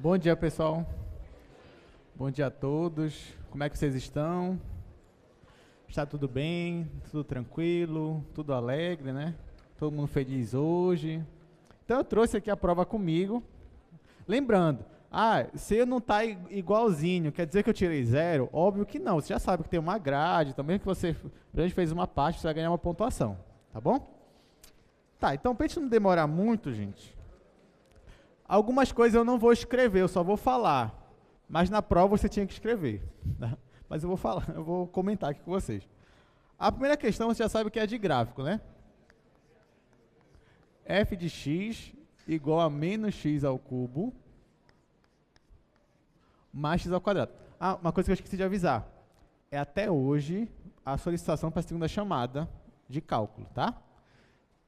Bom dia, pessoal. Bom dia a todos. Como é que vocês estão? Está tudo bem? Tudo tranquilo? Tudo alegre, né? Todo mundo feliz hoje. Então eu trouxe aqui a prova comigo. Lembrando, se eu não está igualzinho, quer dizer que eu tirei 0? Óbvio que não. Você já sabe que tem uma grade, também que você fez uma parte, você vai ganhar uma pontuação, tá bom? Tá, então para a gente não demorar muito, gente, algumas coisas eu não vou escrever, eu só vou falar. Mas na prova você tinha que escrever. Tá? Mas eu vou falar, eu vou comentar aqui com vocês. A primeira questão você já sabe que é de gráfico, né? F de x igual a menos x ao cubo mais x ao quadrado. Uma coisa que eu esqueci de avisar. É até hoje a solicitação para a segunda chamada de cálculo, tá?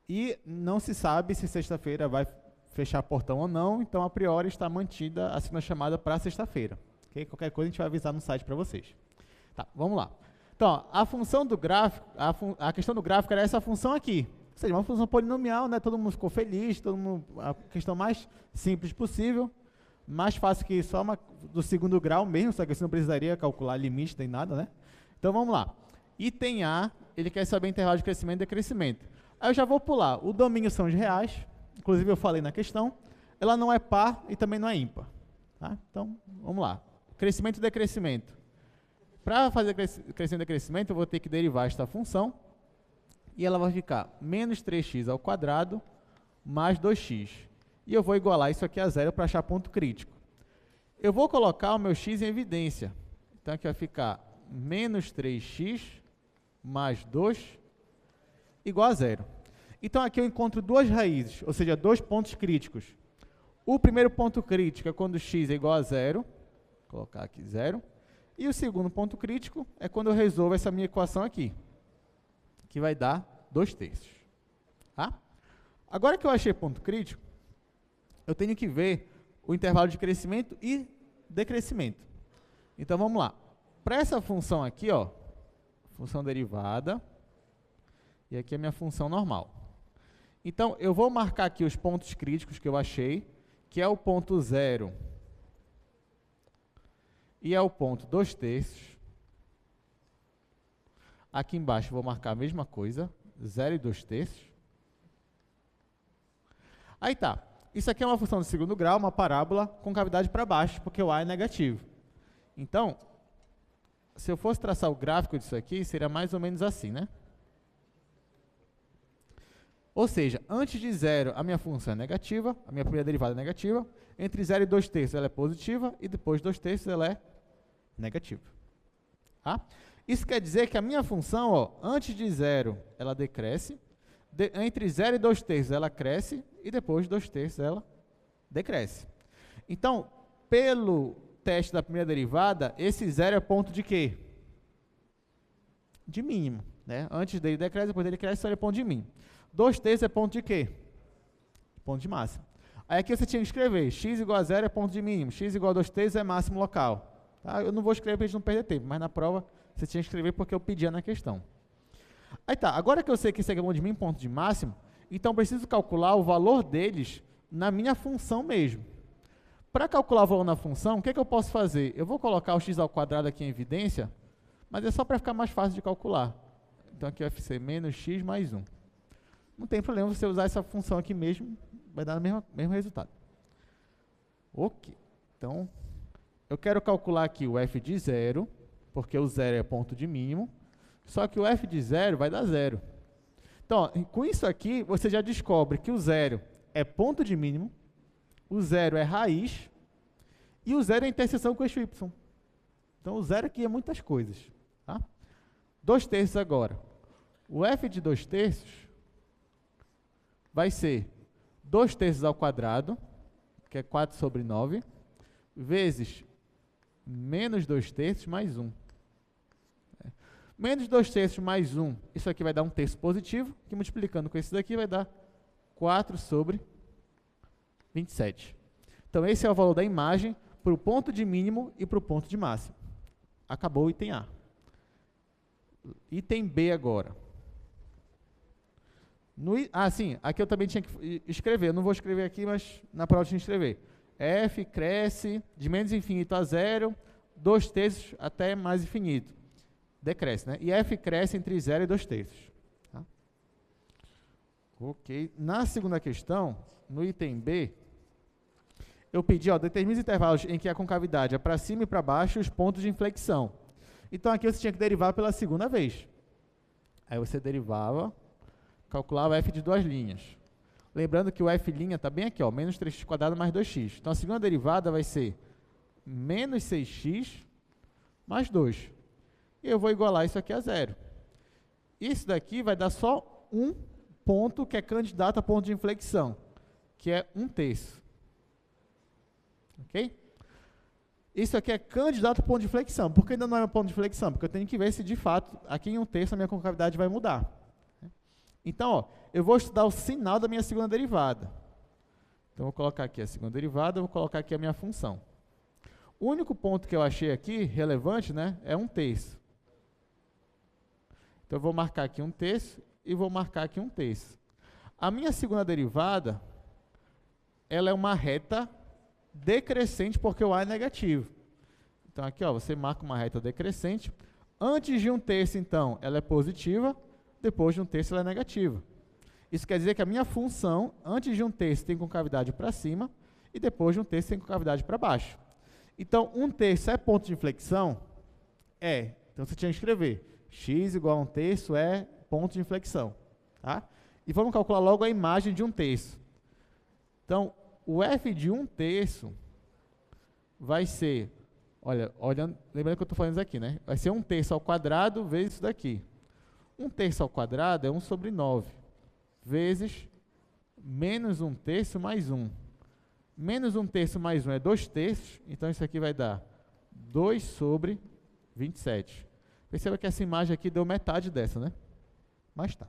E não se sabe se sexta-feira vai fechar portão ou não, então a priori está mantida a segunda chamada para sexta-feira. Okay? Qualquer coisa a gente vai avisar no site para vocês. Tá, vamos lá. Então, a função do gráfico, a questão do gráfico era essa função aqui. Ou seja, uma função polinomial, né? Todo mundo ficou feliz, a questão mais simples possível, mais fácil que só uma do segundo grau mesmo, só que você não precisaria calcular limite nem nada, né? Então vamos lá. Item A, ele quer saber intervalo de crescimento e decrescimento. Aí eu já vou pular. O domínio são os reais. Inclusive, eu falei na questão, ela não é par e também não é ímpar. Tá? Então, vamos lá. Crescimento e decrescimento. Para fazer crescimento e decrescimento, eu vou ter que derivar esta função, e ela vai ficar menos 3x ao quadrado mais 2x. E eu vou igualar isso aqui a zero para achar ponto crítico. Eu vou colocar o meu x em evidência. Então, aqui vai ficar menos 3x mais 2 igual a zero. Então, aqui eu encontro duas raízes, ou seja, dois pontos críticos. O primeiro ponto crítico é quando x é igual a zero, vou colocar aqui zero, e o segundo ponto crítico é quando eu resolvo essa minha equação aqui, que vai dar 2/3. Tá? Agora que eu achei ponto crítico, eu tenho que ver o intervalo de crescimento e decrescimento. Então, vamos lá. Para essa função aqui, ó, função derivada, e aqui é a minha função normal. Então, eu vou marcar aqui os pontos críticos que eu achei, que é o ponto 0 e é o ponto 2/3. Aqui embaixo eu vou marcar a mesma coisa, 0 e 2/3. Aí tá, isso aqui é uma função de segundo grau, uma parábola com cavidade para baixo, porque o A é negativo. Então, se eu fosse traçar o gráfico disso aqui, seria mais ou menos assim, né? Ou seja, antes de 0, a minha função é negativa, a minha primeira derivada é negativa, entre 0 e 2/3 ela é positiva, e depois 2/3 ela é negativa. Tá? Isso quer dizer que a minha função, ó, antes de 0, ela decresce, entre 0 e 2/3 ela cresce, e depois de 2/3 ela decresce. Então, pelo teste da primeira derivada, esse 0 é ponto de quê? De mínimo. Né? Antes dele decresce, depois dele cresce, então ele é ponto de mínimo. 2/3 é ponto de quê? Ponto de máximo. Aí aqui você tinha que escrever, x igual a 0 é ponto de mínimo, x igual a 2/3 é máximo local. Tá? Eu não vou escrever para a gente não perder tempo, mas na prova você tinha que escrever porque eu pedia na questão. Aí tá, agora que eu sei que isso aqui é ponto de mínimo, ponto de máximo, então eu preciso calcular o valor deles na minha função mesmo. Para calcular o valor na função, o que eu posso fazer? Eu vou colocar o x ao quadrado aqui em evidência, mas é só para ficar mais fácil de calcular. Então aqui vai ser menos x mais 1. Não tem problema você usar essa função aqui mesmo, vai dar o mesmo resultado. Ok. Então, eu quero calcular aqui o f de 0, porque o 0 é ponto de mínimo, só que o f de 0 vai dar 0. Então, ó, com isso aqui, você já descobre que o 0 é ponto de mínimo, o 0 é raiz, e o 0 é interseção com o eixo y. Então, o 0 aqui é muitas coisas. Tá? 2/3 agora. O f de 2/3 vai ser 2/3 ao quadrado, que é 4/9, vezes menos 2/3 mais 1. Menos 2/3 mais 1, isso aqui vai dar 1/3 positivo, que multiplicando com esse daqui vai dar 4/27. Então, esse é o valor da imagem para o ponto de mínimo e para o ponto de máximo. Acabou o item A. Item B agora. Sim, aqui eu também tinha que escrever. Eu não vou escrever aqui, mas na prova eu tinha que escrever. f cresce de menos infinito a zero, 2/3 até mais infinito. Decresce, né? E f cresce entre 0 e 2/3. Tá? Ok. Na segunda questão, no item B, eu pedi, determine os intervalos em que a concavidade é para cima e para baixo e os pontos de inflexão. Então, aqui você tinha que derivar pela segunda vez. Aí você derivava, calculava f de duas linhas. Lembrando que o f' está bem aqui, menos 3x² mais 2x. Então, a segunda derivada vai ser menos 6x mais 2. E eu vou igualar isso aqui a zero. Isso daqui vai dar só um ponto que é candidato a ponto de inflexão, que é 1/3. Ok? Isso aqui é candidato a ponto de inflexão. Por que ainda não é um ponto de inflexão? Porque eu tenho que ver se, de fato, aqui em 1/3 a minha concavidade vai mudar. Então, eu vou estudar o sinal da minha segunda derivada. Então, eu vou colocar aqui a segunda derivada, vou colocar aqui a minha função. O único ponto que eu achei aqui, relevante, né, é 1/3. Então, eu vou marcar aqui 1/3 e vou marcar aqui 1/3. A minha segunda derivada, ela é uma reta decrescente, porque o a é negativo. Então, aqui, você marca uma reta decrescente. Antes de 1/3, então, ela é positiva. Depois de 1/3, ela é negativa. Isso quer dizer que a minha função, antes de 1/3, tem concavidade para cima. E depois de 1/3, tem concavidade para baixo. Então, 1/3 é ponto de inflexão? É. Então, você tinha que escrever. X igual a 1/3 é ponto de inflexão. Tá? E vamos calcular logo a imagem de 1/3. Então, o f de 1/3 vai ser, olhando, lembrando que eu estou fazendo isso aqui, né? Vai ser 1/3 ao quadrado vezes isso daqui. 1/3 ao quadrado é 1/9, vezes menos 1/3 mais 1. Menos 1/3 mais 1 é 2/3, então isso aqui vai dar 2/27. Perceba que essa imagem aqui deu metade dessa, né? Mas tá.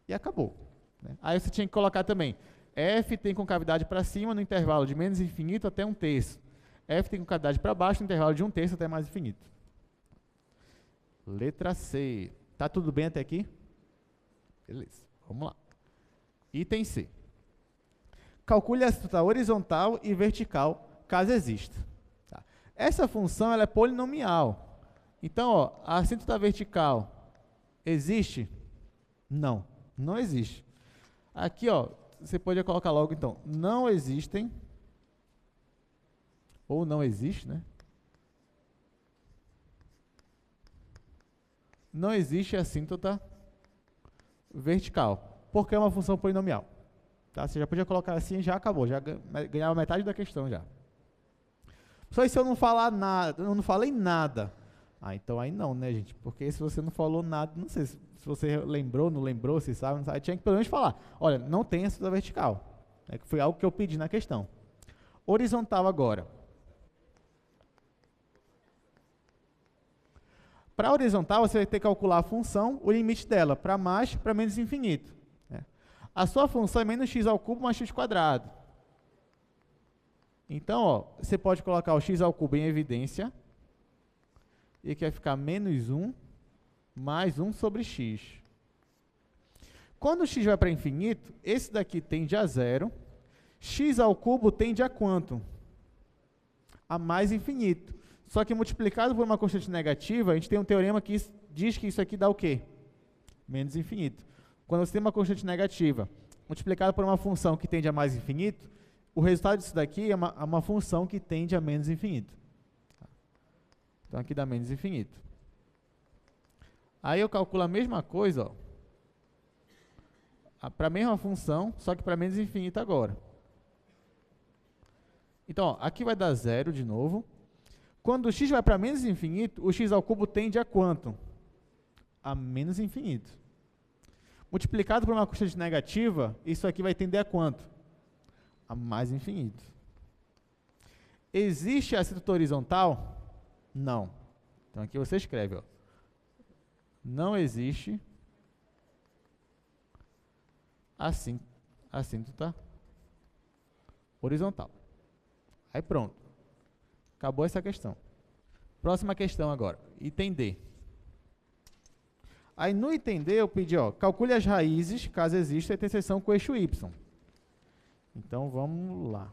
E acabou. Né? Aí você tinha que colocar também, f tem concavidade para cima no intervalo de menos infinito até 1/3. F tem concavidade para baixo no intervalo de 1/3 até mais infinito. Letra C. Tá tudo bem até aqui? Beleza, vamos lá. Item C. Calcule a assíntota horizontal e vertical, caso exista. Tá. Essa função ela é polinomial. Então, a assíntota vertical existe? Não, não existe. Aqui, você pode colocar logo, então, não existem, ou não existe, né? Não existe assíntota vertical, porque é uma função polinomial. Tá? Você já podia colocar assim e já acabou, já ganhava metade da questão já. Só se eu não falar nada, eu não falei nada. Então aí não, né, gente? Porque se você não falou nada, não sei se você lembrou, não lembrou, se sabe, não sabe, tinha que pelo menos falar. Olha, não tem assíntota vertical. Foi algo que eu pedi na questão. Horizontal agora. Para a horizontal, você vai ter que calcular a função, o limite dela, para mais, para menos infinito. Né? A sua função é menos x ao cubo mais x². Então, você pode colocar o x ao cubo em evidência, e aqui vai ficar menos 1 mais 1 sobre x. Quando o x vai para infinito, esse daqui tende a zero, x ao cubo tende a quanto? A mais infinito. Só que multiplicado por uma constante negativa, a gente tem um teorema que diz que isso aqui dá o quê? Menos infinito. Quando você tem uma constante negativa multiplicada por uma função que tende a mais infinito, o resultado disso daqui é uma função que tende a menos infinito. Então, aqui dá menos infinito. Aí eu calculo a mesma coisa, para a mesma função, só que para menos infinito agora. Então, aqui vai dar zero de novo. Quando o x vai para menos infinito, o x ao cubo tende a quanto? A menos infinito. Multiplicado por uma constante negativa, isso aqui vai tender a quanto? A mais infinito. Existe a assíntota horizontal? Não. Então, aqui você escreve, não existe assíntota horizontal. Aí pronto. Acabou essa questão. Próxima questão agora. Item D. Aí no item D eu pedi, calcule as raízes, caso exista a interseção com o eixo Y. Então vamos lá.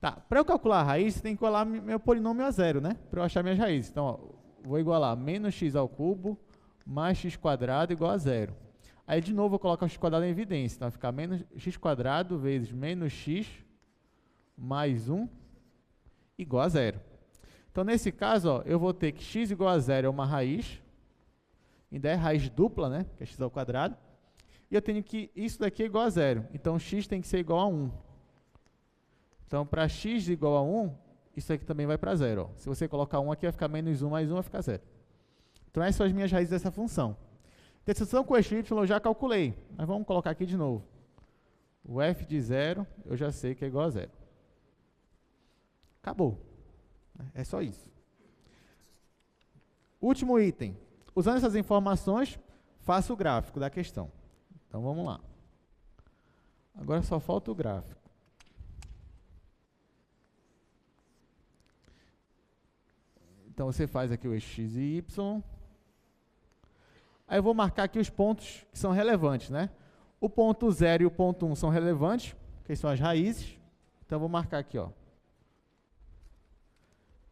Tá, para eu calcular a raiz, você tem que igualar meu polinômio a zero, né? Para eu achar minhas raízes. Então, ó, vou igualar menos x ao cubo mais x quadrado igual a zero. Aí, de novo, eu coloco o x quadrado em evidência. Então, vai ficar menos x quadrado vezes menos x mais 1 igual a zero. Então, nesse caso, ó, eu vou ter que x igual a zero é uma raiz. Ainda é raiz dupla, né? Que é x ao quadrado. E eu tenho que isso daqui é igual a zero. Então, x tem que ser igual a 1. Então, para x igual a 1, isso aqui também vai para zero. Ó. Se você colocar 1 aqui, vai ficar menos 1 mais 1 vai ficar zero. Então, essas são as minhas raízes dessa função. Interseção com o eixo y eu já calculei, mas vamos colocar aqui de novo. O f de zero, eu já sei que é igual a zero. Acabou. É só isso. Último item. Usando essas informações, faço o gráfico da questão. Então, vamos lá. Agora só falta o gráfico. Então, você faz aqui o eixo x e y. Aí eu vou marcar aqui os pontos que são relevantes, né? O ponto 0 e o ponto 1 são relevantes, que são as raízes. Então, eu vou marcar aqui, ó.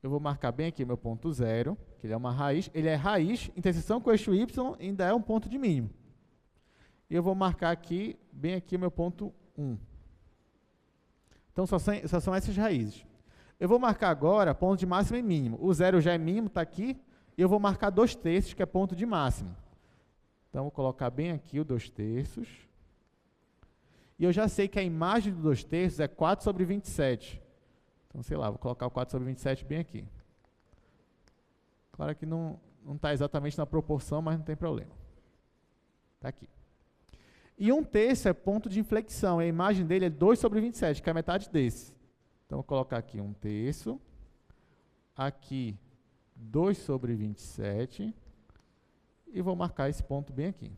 Eu vou marcar bem aqui o meu ponto 0, que ele é uma raiz. Ele é raiz, interseção com o eixo y ainda é um ponto de mínimo. E eu vou marcar aqui, bem aqui o meu ponto 1. Então, só são essas raízes. Eu vou marcar agora ponto de máximo e mínimo. O 0 já é mínimo, está aqui. E eu vou marcar 2/3, que é ponto de máximo. Então, vou colocar bem aqui o 2/3. E eu já sei que a imagem do 2/3 é 4/27. Então, sei lá, vou colocar o 4/27 bem aqui. Claro que não está exatamente na proporção, mas não tem problema. Está aqui. E 1/3 é ponto de inflexão. E a imagem dele é 2/27, que é a metade desse. Então, vou colocar aqui 1/3. Aqui, 2/27. E vou marcar esse ponto bem aqui.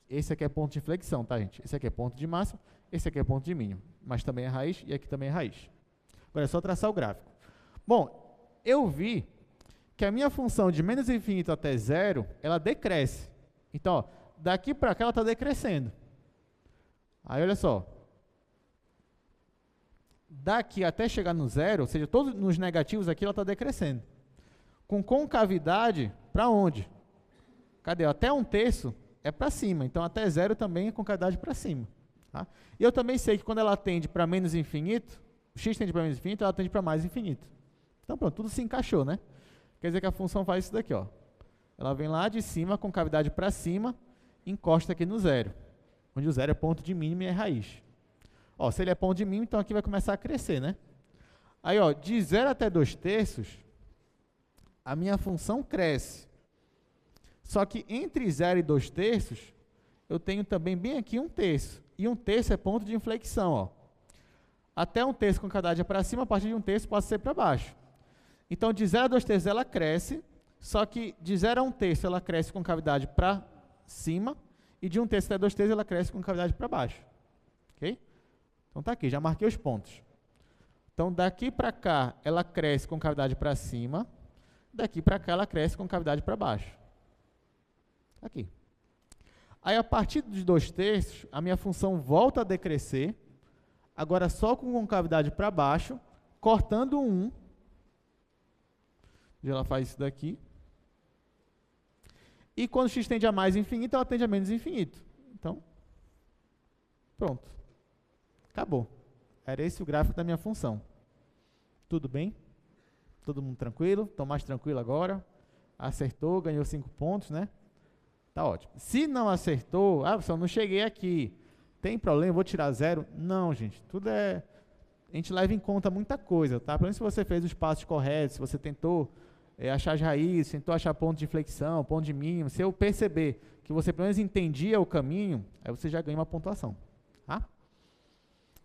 Esse aqui é ponto de inflexão, tá, gente? Esse aqui é ponto de máximo, esse aqui é ponto de mínimo. Mas também é raiz e aqui também é raiz. Agora é só traçar o gráfico. Bom, eu vi que a minha função de menos infinito até zero, ela decresce. Então, ó, daqui para cá ela está decrescendo. Aí, olha só. Daqui até chegar no zero, ou seja, todos nos negativos aqui ela está decrescendo. Com concavidade, para onde? Cadê? Até 1/3 é para cima. Então, até zero também é concavidade para cima. Tá? E eu também sei que quando ela tende para menos infinito, o x tende para menos infinito, ela tende para mais infinito. Então, pronto, tudo se encaixou, né? Quer dizer que a função faz isso daqui, ó. Ela vem lá de cima, com cavidade para cima, encosta aqui no zero, onde o zero é ponto de mínimo e é raiz. Ó, se ele é ponto de mínimo, então aqui vai começar a crescer, né? Aí, ó, de 0 até 2/3, a minha função cresce. Só que entre 0 e 2/3, eu tenho também bem aqui 1/3. E 1/3 é ponto de inflexão, ó. Até 1/3 com cavidade para cima, a partir de 1/3 pode ser para baixo. Então, de 0 a 2/3 ela cresce, só que de 0 a 1/3 ela cresce com cavidade para cima, e de 1/3 até 2/3 ela cresce com cavidade para baixo. Ok? Então, tá aqui, já marquei os pontos. Então, daqui para cá ela cresce com cavidade para cima, daqui para cá ela cresce com cavidade para baixo. Aqui. Aí, a partir de 2/3, a minha função volta a decrescer, agora só com concavidade para baixo, cortando 1. Ela faz isso daqui. E quando x tende a mais infinito, ela tende a menos infinito. Então, pronto. Acabou. Era esse o gráfico da minha função. Tudo bem? Todo mundo tranquilo? Estou mais tranquilo agora? Acertou, ganhou 5 pontos, né? Tá ótimo. Se não acertou, professor, não cheguei aqui. Tem problema, vou tirar 0? Não, gente. Tudo é... A gente leva em conta muita coisa, tá? Pelo menos se você fez os passos corretos, se você tentou achar as raízes, tentou achar ponto de inflexão, ponto de mínimo, se eu perceber que você pelo menos entendia o caminho, aí você já ganha uma pontuação, tá?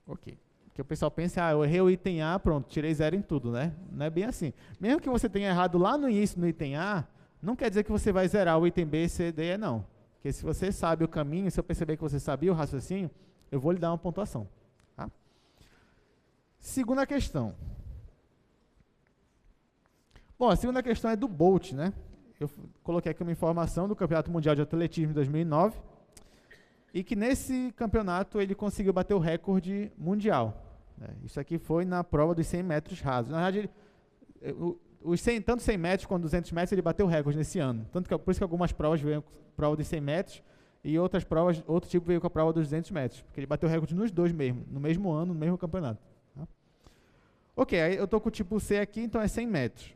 Ok. Porque o pessoal pensa, eu errei o item A, pronto, tirei 0 em tudo, né? Não é bem assim. Mesmo que você tenha errado lá no início no item A, não quer dizer que você vai zerar o item B, C, D, E, não. Porque se você sabe o caminho, se eu perceber que você sabia o raciocínio, eu vou lhe dar uma pontuação, tá? Segunda questão. Bom, a segunda questão é do Bolt, né? Eu coloquei aqui uma informação do Campeonato Mundial de Atletismo de 2009 e que nesse campeonato ele conseguiu bater o recorde mundial. Isso aqui foi na prova dos 100 metros rasos. Na verdade, tanto 100 metros quanto 200 metros, ele bateu recorde nesse ano. Por isso que algumas provas veio com a prova dos 100 metros e outras provas, outro tipo veio com a prova dos 200 metros. Porque ele bateu recorde nos dois mesmo, no mesmo ano, no mesmo campeonato. Tá? Ok, aí eu estou com o tipo C aqui, então é 100 metros.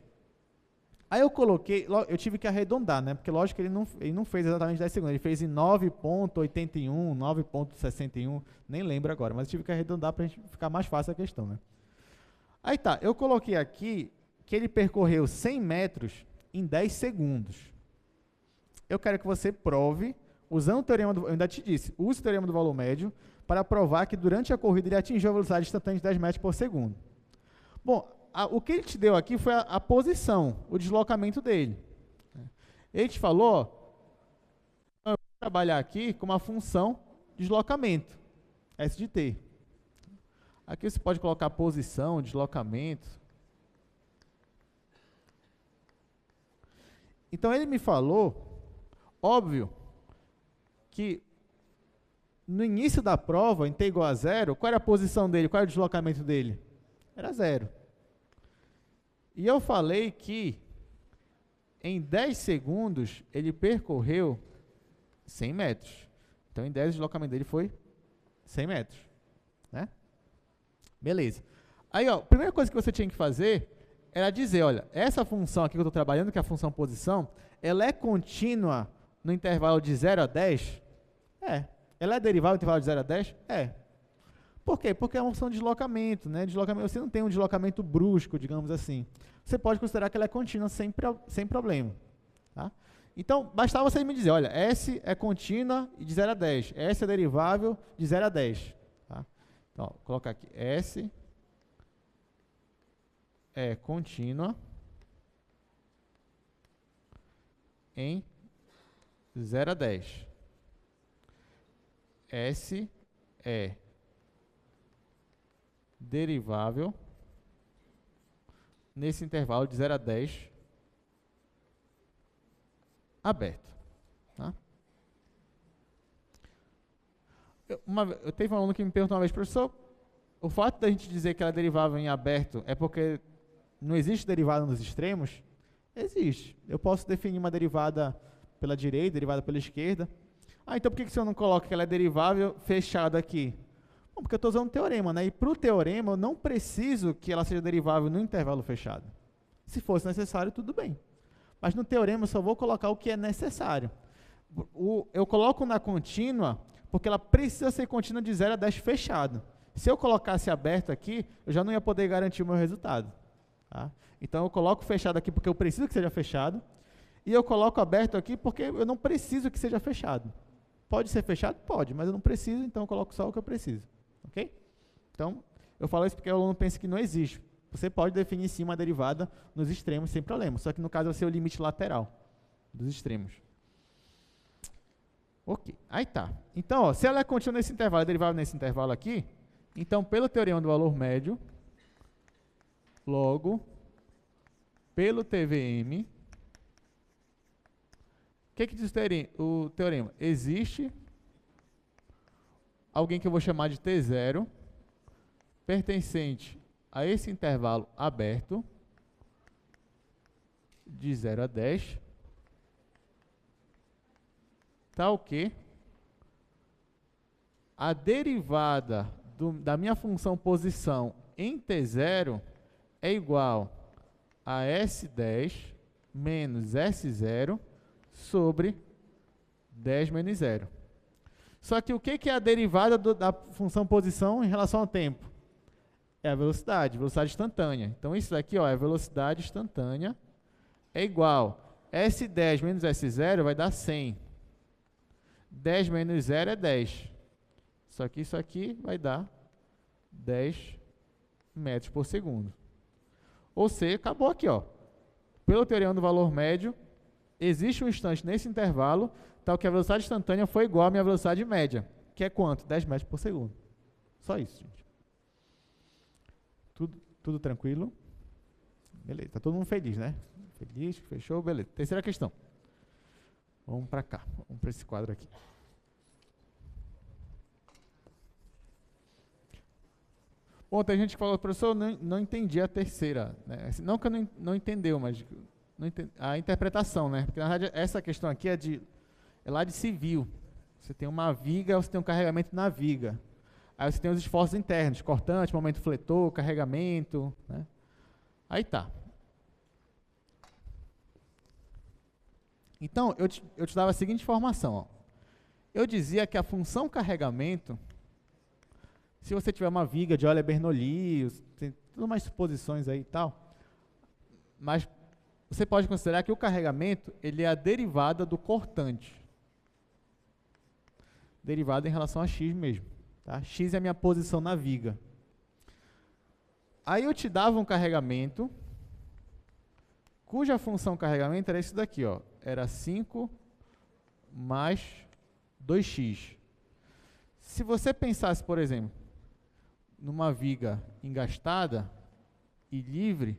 Aí eu tive que arredondar, né? Porque lógico que ele não fez exatamente 10 segundos, ele fez em 9,81, 9,61, nem lembro agora, mas eu tive que arredondar para a gente ficar mais fácil a questão, né? Aí tá, eu coloquei aqui que ele percorreu 100 metros em 10 segundos. Eu quero que você prove, usando o teorema eu ainda te disse, use o teorema do valor médio para provar que durante a corrida ele atingiu a velocidade instantânea de 10 metros por segundo. Bom, o que ele te deu aqui foi a posição, o deslocamento dele. Ele te falou, eu vou trabalhar aqui com uma função deslocamento, S de t. Aqui você pode colocar posição, deslocamento. Então ele me falou, óbvio, que no início da prova, em t igual a 0, qual era a posição dele, qual era o deslocamento dele? Era 0. E eu falei que em 10 segundos ele percorreu 100 metros. Então em 10 o deslocamento dele foi 100 metros. Né? Beleza. Aí, ó, a primeira coisa que você tinha que fazer era dizer, olha, essa função aqui que eu estou trabalhando, que é a função posição, ela é contínua no intervalo de 0 a 10? É. Ela é derivável no intervalo de 0 a 10? É. Por quê? Porque é uma função de deslocamento, né? Você não tem um deslocamento brusco, digamos assim. Você pode considerar que ela é contínua sem problema. Tá? Então, bastava você me dizer, olha, S é contínua de 0 a 10. S é derivável de 0 a 10. Tá? Então, vou colocar aqui, S é contínua em 0 a 10. S é derivável nesse intervalo de 0 a 10 aberto. Tá? Eu teve um aluno que me perguntou uma vez, professor, o fato da gente dizer que ela é derivável em aberto é porque não existe derivada nos extremos? Existe. Eu posso definir uma derivada pela direita, derivada pela esquerda. Então por que você não coloca que ela é derivável fechada aqui? Bom, porque eu estou usando um teorema, né? E para o teorema eu não preciso que ela seja derivável no intervalo fechado. Se fosse necessário, tudo bem. Mas no teorema eu só vou colocar o que é necessário. Eu coloco na contínua porque ela precisa ser contínua de 0 a 10 fechado. Se eu colocasse aberto aqui, eu já não ia poder garantir o meu resultado. Tá? Então eu coloco fechado aqui porque eu preciso que seja fechado. E eu coloco aberto aqui porque eu não preciso que seja fechado. Pode ser fechado? Pode, mas eu não preciso, então eu coloco só o que eu preciso. Ok? Então, eu falo isso porque o aluno pensa que não existe. Você pode definir sim uma derivada nos extremos sem problema, só que no caso vai ser o limite lateral dos extremos. Ok, aí tá. Então, ó, se ela é contínua nesse intervalo, é derivável nesse intervalo aqui, então pelo teorema do valor médio, logo, pelo TVM, o que diz o teorema? Existe alguém que eu vou chamar de T0, pertencente a esse intervalo aberto, de 0 a 10, tal que a derivada da minha função posição em T0 é igual a S10 menos S0 sobre 10 menos 0. Só que o que é a derivada da função posição em relação ao tempo? É a velocidade instantânea. Então, isso daqui ó, é a velocidade instantânea, é igual S10 menos S0 vai dar 100. 10 menos 0 é 10. Só que isso aqui vai dar 10 metros por segundo. Ou seja, acabou aqui. Ó. Pelo teorema do valor médio, existe um instante nesse intervalo, tal que a velocidade instantânea foi igual à minha velocidade média, que é quanto? 10 metros por segundo. Só isso, gente. Tudo tranquilo? Beleza, tá todo mundo feliz, né? Feliz, fechou, beleza. Terceira questão. Vamos para cá, vamos para esse quadro aqui. Bom, tem gente que falou, professor, eu não entendi a terceira. Né? Não que eu não entendeu, mas a interpretação, né? Porque, na verdade, essa questão aqui é lá de civil. Você tem uma viga, você tem um carregamento na viga. Aí você tem os esforços internos, cortante, momento fletor, carregamento, né? Aí tá. Então, eu te dava a seguinte informação. Ó. Eu dizia que a função carregamento, se você tiver uma viga de Euler Bernoulli, tem tudo mais suposições aí e tal, mas você pode considerar que o carregamento ele é a derivada do cortante. Derivada em relação a x mesmo. Tá? X é a minha posição na viga. Aí eu te dava um carregamento, cuja função carregamento era isso daqui, ó. Era 5 mais 2x. Se você pensasse, por exemplo, numa viga engastada e livre,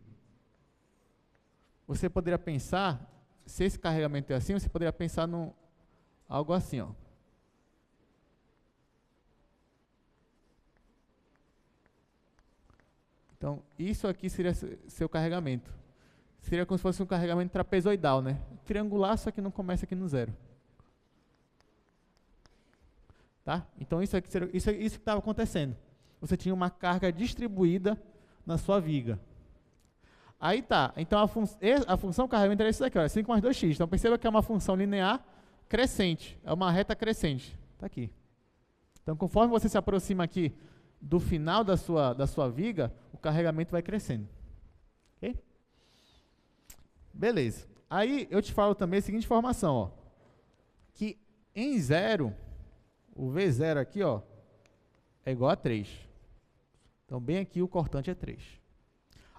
você poderia pensar, se esse carregamento é assim, você poderia pensar num algo assim, ó. Então, isso aqui seria seu carregamento. Seria como se fosse um carregamento trapezoidal, né? Triangular, só que não começa aqui no zero. Tá? Então, isso que estava acontecendo. Você tinha uma carga distribuída na sua viga. Aí tá. Então, a função carregamento era isso daqui, ó, 5 mais 2x. Então, perceba que é uma função linear crescente. É uma reta crescente. Está aqui. Então, conforme você se aproxima aqui do final da sua viga, o carregamento vai crescendo. Ok? Beleza. Aí, eu te falo também a seguinte informação, ó, que em zero, o V0 aqui, ó, é igual a 3. Então, bem aqui, o cortante é 3.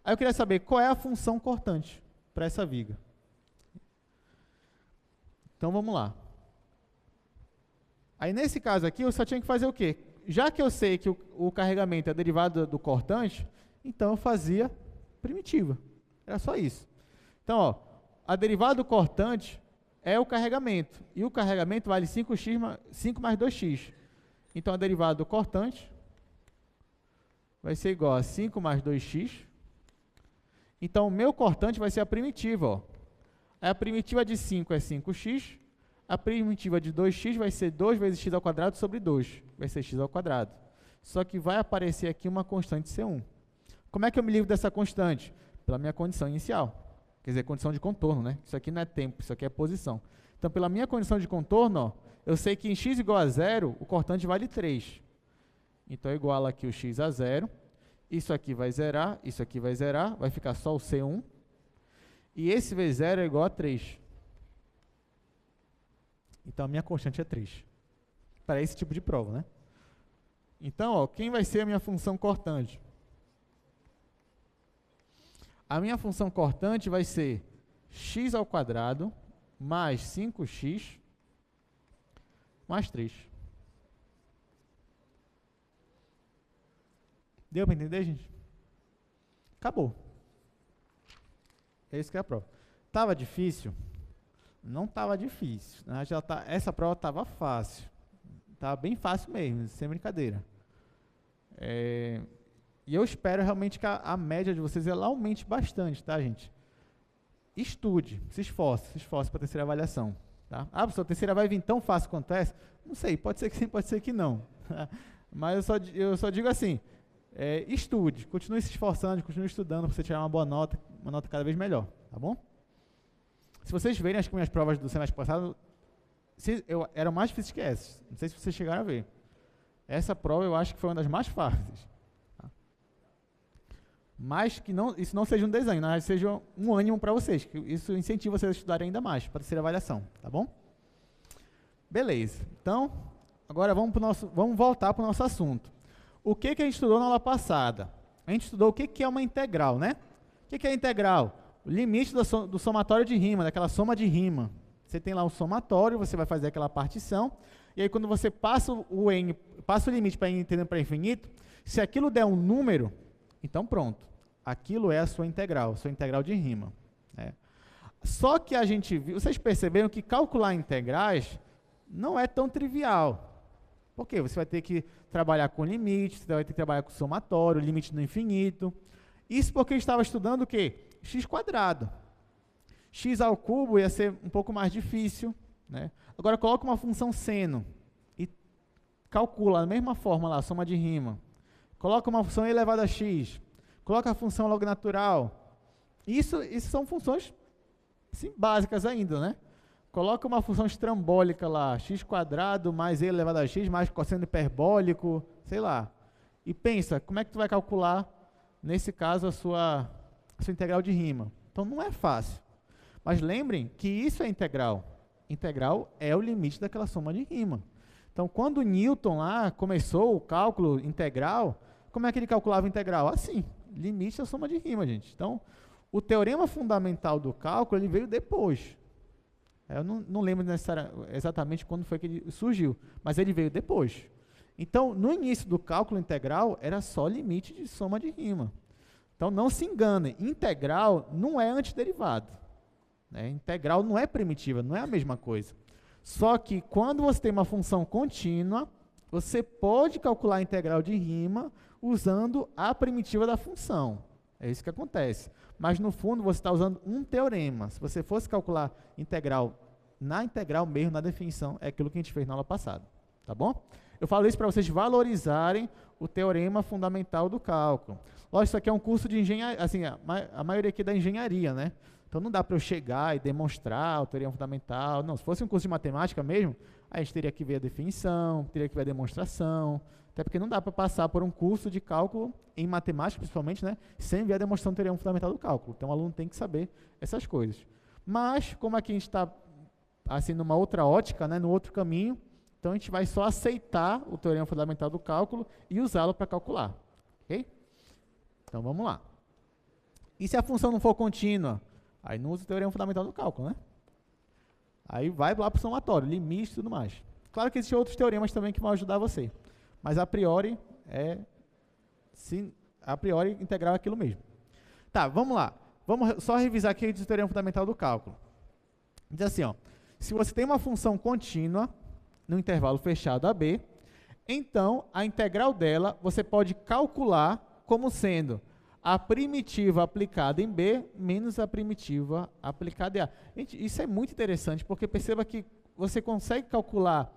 Aí eu queria saber qual é a função cortante para essa viga. Então, vamos lá. Aí, nesse caso aqui, eu só tinha que fazer o quê? Já que eu sei que o carregamento é derivado do cortante, então eu fazia primitiva. Era só isso. Então, ó, a derivada do cortante é o carregamento. E o carregamento vale 5 mais 2x. Então, a derivada do cortante vai ser igual a 5 mais 2x. Então, o meu cortante vai ser a primitiva. Ó. A primitiva de 5 é 5x. A primitiva de 2x vai ser 2 vezes x ao quadrado sobre 2. Vai ser x ao quadrado. Só que vai aparecer aqui uma constante C1. Como é que eu me livro dessa constante? Pela minha condição inicial. Quer dizer, condição de contorno, né? Isso aqui não é tempo, isso aqui é posição. Então, pela minha condição de contorno, ó, eu sei que em x igual a 0, o cortante vale 3. Então, eu igualo aqui o x a 0. Isso aqui vai zerar, isso aqui vai zerar, vai ficar só o C1. E esse V0 é igual a 3. Então, a minha constante é 3. Para esse tipo de prova, né? Então, ó, quem vai ser a minha função cortante? A minha função cortante vai ser x ao quadrado mais 5x mais 3. Deu para entender, gente? Acabou. É isso que é a prova. Estava difícil? Não estava difícil. Essa prova estava fácil. Estava bem fácil mesmo, sem brincadeira. E eu espero realmente que a média de vocês ela aumente bastante, tá, gente? Estude, se esforce para a terceira avaliação. Tá? Ah, professor, a terceira vai vir tão fácil quanto essa? Não sei, pode ser que sim, pode ser que não. Mas eu só digo assim, estude, continue se esforçando, continue estudando para você tirar uma boa nota, uma nota cada vez melhor, tá bom? Se vocês verem, acho que minhas provas do semestre passado eram mais difíceis que essas. Não sei se vocês chegaram a ver. Essa prova eu acho que foi uma das mais fáceis. Tá? Mas que isso não seja um desânimo, na verdade seja um ânimo para vocês. Que isso incentiva vocês a estudarem ainda mais para a terceira avaliação, tá bom? Beleza. Então, agora vamos voltar para o nosso assunto. O que a gente estudou na aula passada? A gente estudou o que é uma integral, né? O que é integral? O limite do somatório de rima, daquela soma de rima. Você tem lá um somatório, você vai fazer aquela partição, e aí quando você passa o limite para n tendendo para infinito, se aquilo der um número, então pronto. Aquilo é a sua integral de rima. Né? Só que a gente viu, vocês perceberam que calcular integrais não é tão trivial. Por quê? Você vai ter que trabalhar com limite, você vai ter que trabalhar com somatório, limite no infinito. Isso porque estava estudando o quê? X quadrado. X ao cubo ia ser um pouco mais difícil, né? Agora coloca uma função seno e calcula da mesma forma lá, soma de rima. Coloca uma função elevada a x, coloca a função log natural. Isso são funções sim, básicas ainda, né? Coloca uma função estrambólica lá, x quadrado mais e elevado a x mais cosseno hiperbólico, sei lá. E pensa, como é que tu vai calcular, nesse caso, a sua integral de rima? Então não é fácil. Mas lembrem que isso é integral. Integral é o limite daquela soma de rima. Então, quando Newton lá começou o cálculo integral, como é que ele calculava integral? Assim, limite da soma de rima, gente. Então, o teorema fundamental do cálculo ele veio depois. Eu não lembro exatamente quando foi que ele surgiu, mas ele veio depois. Então, no início do cálculo integral, era só limite de soma de rima. Então, não se engane, integral não é antiderivado. Né? Integral não é primitiva, não é a mesma coisa. Só que, quando você tem uma função contínua, você pode calcular a integral de rima usando a primitiva da função. É isso que acontece. Mas, no fundo, você está usando um teorema. Se você fosse calcular integral, na integral mesmo, na definição, é aquilo que a gente fez na aula passada. Tá bom? Eu falo isso para vocês valorizarem o teorema fundamental do cálculo. Lógico, isso aqui é um curso de engenharia, assim, a maioria aqui é da engenharia, né? Então, não dá para eu chegar e demonstrar o teorema fundamental. Não, se fosse um curso de matemática mesmo, a gente teria que ver a definição, teria que ver a demonstração, até porque não dá para passar por um curso de cálculo, em matemática principalmente, né, sem ver a demonstração do teorema fundamental do cálculo. Então, o aluno tem que saber essas coisas. Mas, como aqui a gente está assim, numa outra ótica, né, no outro caminho, então a gente vai só aceitar o teorema fundamental do cálculo e usá-lo para calcular. Ok? Então, vamos lá. E se a função não for contínua? Aí não usa o teorema fundamental do cálculo, né? Aí vai lá para o somatório, limite e tudo mais. Claro que existem outros teoremas também que vão ajudar você. Mas a priori, integral é aquilo mesmo. Tá, vamos lá. Vamos só revisar aqui o teorema fundamental do cálculo. Diz assim, ó, se você tem uma função contínua no intervalo fechado AB, então a integral dela você pode calcular como sendo a primitiva aplicada em B menos a primitiva aplicada em A. Gente, isso é muito interessante, porque perceba que você consegue calcular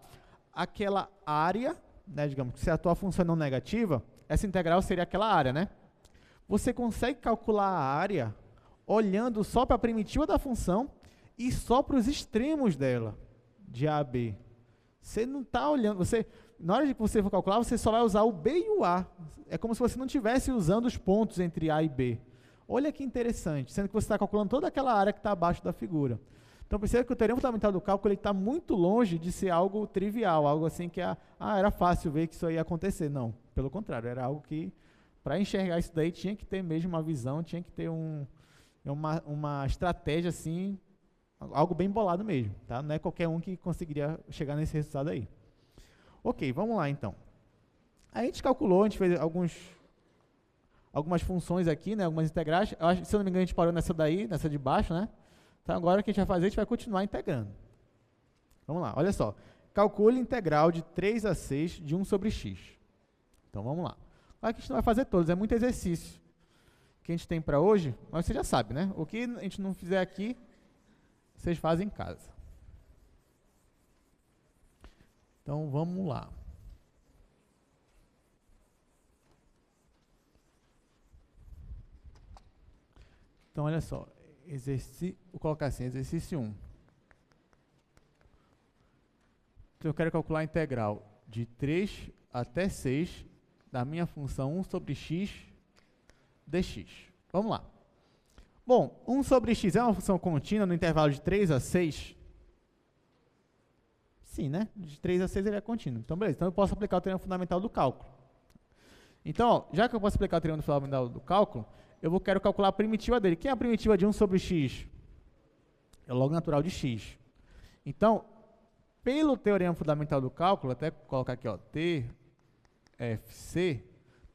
aquela área, né, digamos, que se a tua função não negativa, essa integral seria aquela área, né? Você consegue calcular a área olhando só para a primitiva da função e só para os extremos dela, de A a B. Você não está olhando, na hora de que você for calcular, você só vai usar o B e o A. É como se você não estivesse usando os pontos entre A e B. Olha que interessante, sendo que você está calculando toda aquela área que está abaixo da figura. Então, perceba que o teorema fundamental do cálculo está muito longe de ser algo trivial, algo assim que era fácil ver que isso ia acontecer. Não, pelo contrário, era algo que, para enxergar isso daí, tinha que ter mesmo uma visão, tinha que ter uma estratégia assim, algo bem bolado mesmo. Tá? Não é qualquer um que conseguiria chegar nesse resultado aí. Ok, vamos lá então. A gente calculou, a gente fez algumas funções aqui, né, algumas integrais. Eu acho, se eu não me engano, a gente parou nessa daí, nessa de baixo, né? Então, agora o que a gente vai fazer, a gente vai continuar integrando. Vamos lá, olha só. Calcule integral de 3 a 6 de 1 sobre x. Então, vamos lá. Claro que a gente não vai fazer todos, é muito exercício que a gente tem para hoje, mas você já sabe, né? O que a gente não fizer aqui, vocês fazem em casa. Então, vamos lá. Então, olha só. Vou colocar assim, exercício 1. Então, eu quero calcular a integral de 3 até 6 da minha função 1 sobre x dx. Vamos lá. Bom, 1 sobre x é uma função contínua no intervalo de 3 a 6? Sim, né? De 3 a 6 ele é contínuo. Então, beleza. Então, eu posso aplicar o teorema fundamental do cálculo. Então, ó, já que eu posso aplicar o teorema fundamental do cálculo, eu quero calcular a primitiva dele. Quem é a primitiva de 1 sobre x? É o log natural de x. Então, pelo teorema fundamental do cálculo, até colocar aqui, ó, TFC,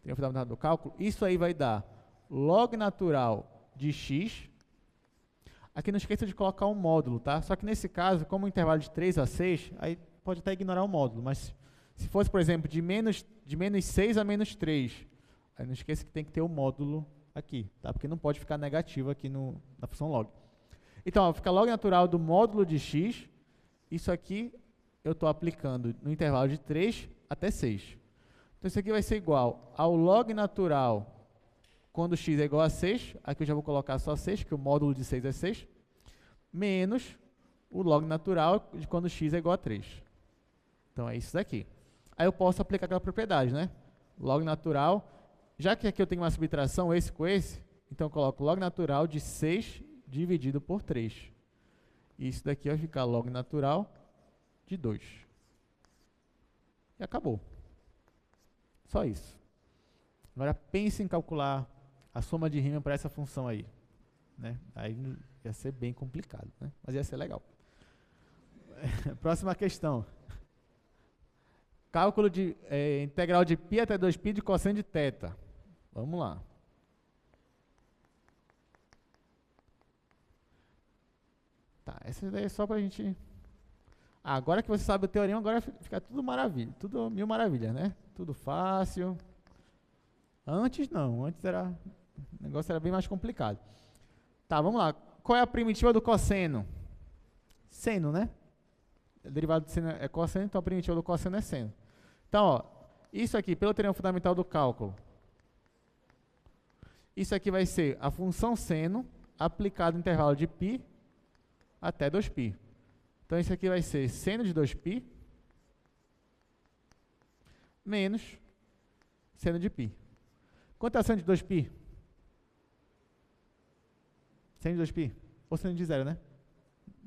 teorema fundamental do cálculo, isso aí vai dar log natural de x. Aqui não esqueça de colocar um módulo, tá? Só que nesse caso, como o intervalo de 3 a 6, aí pode até ignorar o módulo, mas Se fosse, por exemplo, de menos 6 a menos 3, aí não esqueça que tem que ter o módulo aqui, tá? Porque não pode ficar negativo aqui na função log. Então, ó, fica log natural do módulo de x, isso aqui eu estou aplicando no intervalo de 3 até 6. Então, isso aqui vai ser igual ao log natural quando x é igual a 6, aqui eu já vou colocar só 6, que o módulo de 6 é 6, menos o log natural de quando x é igual a 3. Então, é isso daqui. Aí eu posso aplicar aquela propriedade, né? Log natural, já que aqui eu tenho uma subtração, esse com esse, então eu coloco log natural de 6 dividido por 3. E isso daqui vai ficar log natural de 2. E acabou. Só isso. Agora pense em calcular a soma de rima para essa função aí, né? Aí ia ser bem complicado, né? Mas ia ser legal. Próxima questão. Cálculo de integral de π até 2π de cosseno de θ. Vamos lá. Tá, essa daí é só para a gente... agora que você sabe o teorema, agora fica tudo maravilha, tudo mil maravilhas, né? Tudo fácil. Antes não, antes o negócio era bem mais complicado. Tá, vamos lá. Qual é a primitiva do cosseno? Seno, né? O derivado de seno é cosseno, então a primitiva do cosseno é seno. Então, ó, isso aqui, pelo teorema fundamental do cálculo, isso aqui vai ser a função seno aplicada no intervalo de π até 2π. Então, isso aqui vai ser seno de 2π menos seno de π. Quanto é a seno de 2π? Seno de 2π? Ou seno de zero, né?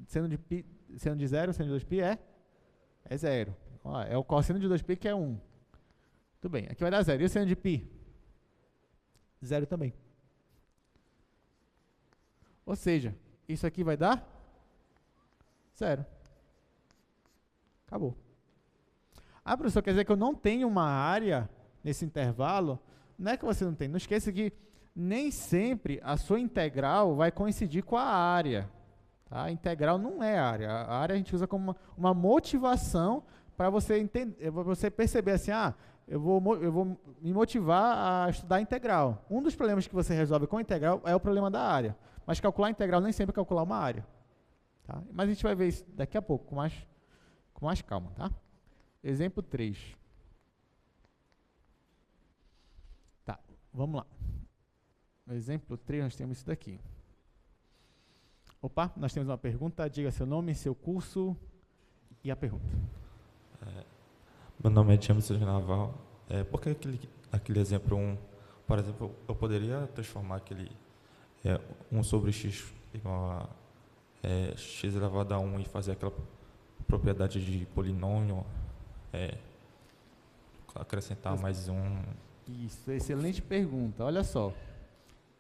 Seno de π, seno de zero, seno de 2π é zero. Ó, é o cosseno de 2π que é 1. Tudo bem, aqui vai dar zero. E o seno de π? Zero também. Ou seja, isso aqui vai dar zero. Acabou. Ah, professor, quer dizer que eu não tenho uma área nesse intervalo? Não é que você não tem. Não esqueça que nem sempre a sua integral vai coincidir com a área. Tá? A integral não é área. A área a gente usa como uma motivação para você entender, você perceber assim, eu vou me motivar a estudar a integral. Um dos problemas que você resolve com a integral é o problema da área. Mas calcular a integral nem sempre é calcular uma área. Tá? Mas a gente vai ver isso daqui a pouco, com mais calma. Tá? Exemplo 3. Tá, vamos lá. No exemplo 3 nós temos isso daqui. Opa, nós temos uma pergunta. Diga seu nome, seu curso e a pergunta. Meu nome é James Naval. Por que aquele exemplo 1, por exemplo, eu poderia transformar aquele 1 sobre x igual a x elevado a 1 e fazer aquela propriedade de polinômio, acrescentar mais um? Isso, excelente pergunta. Olha só,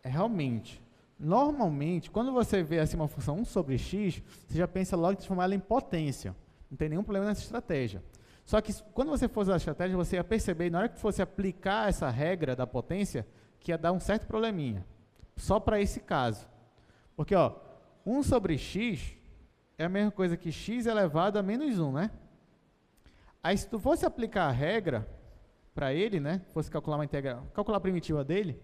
realmente, normalmente, quando você vê assim uma função 1 sobre x, você já pensa logo em transformar ela em potência. Não tem nenhum problema nessa estratégia. Só que quando você for usar a estratégia, você ia perceber, na hora que fosse aplicar essa regra da potência, que ia dar um certo probleminha. Só para esse caso. Porque, ó, 1 sobre x é a mesma coisa que x elevado a menos 1, né? Aí, se tu fosse aplicar a regra para ele, né? Fosse calcular uma integral, calcular a primitiva dele,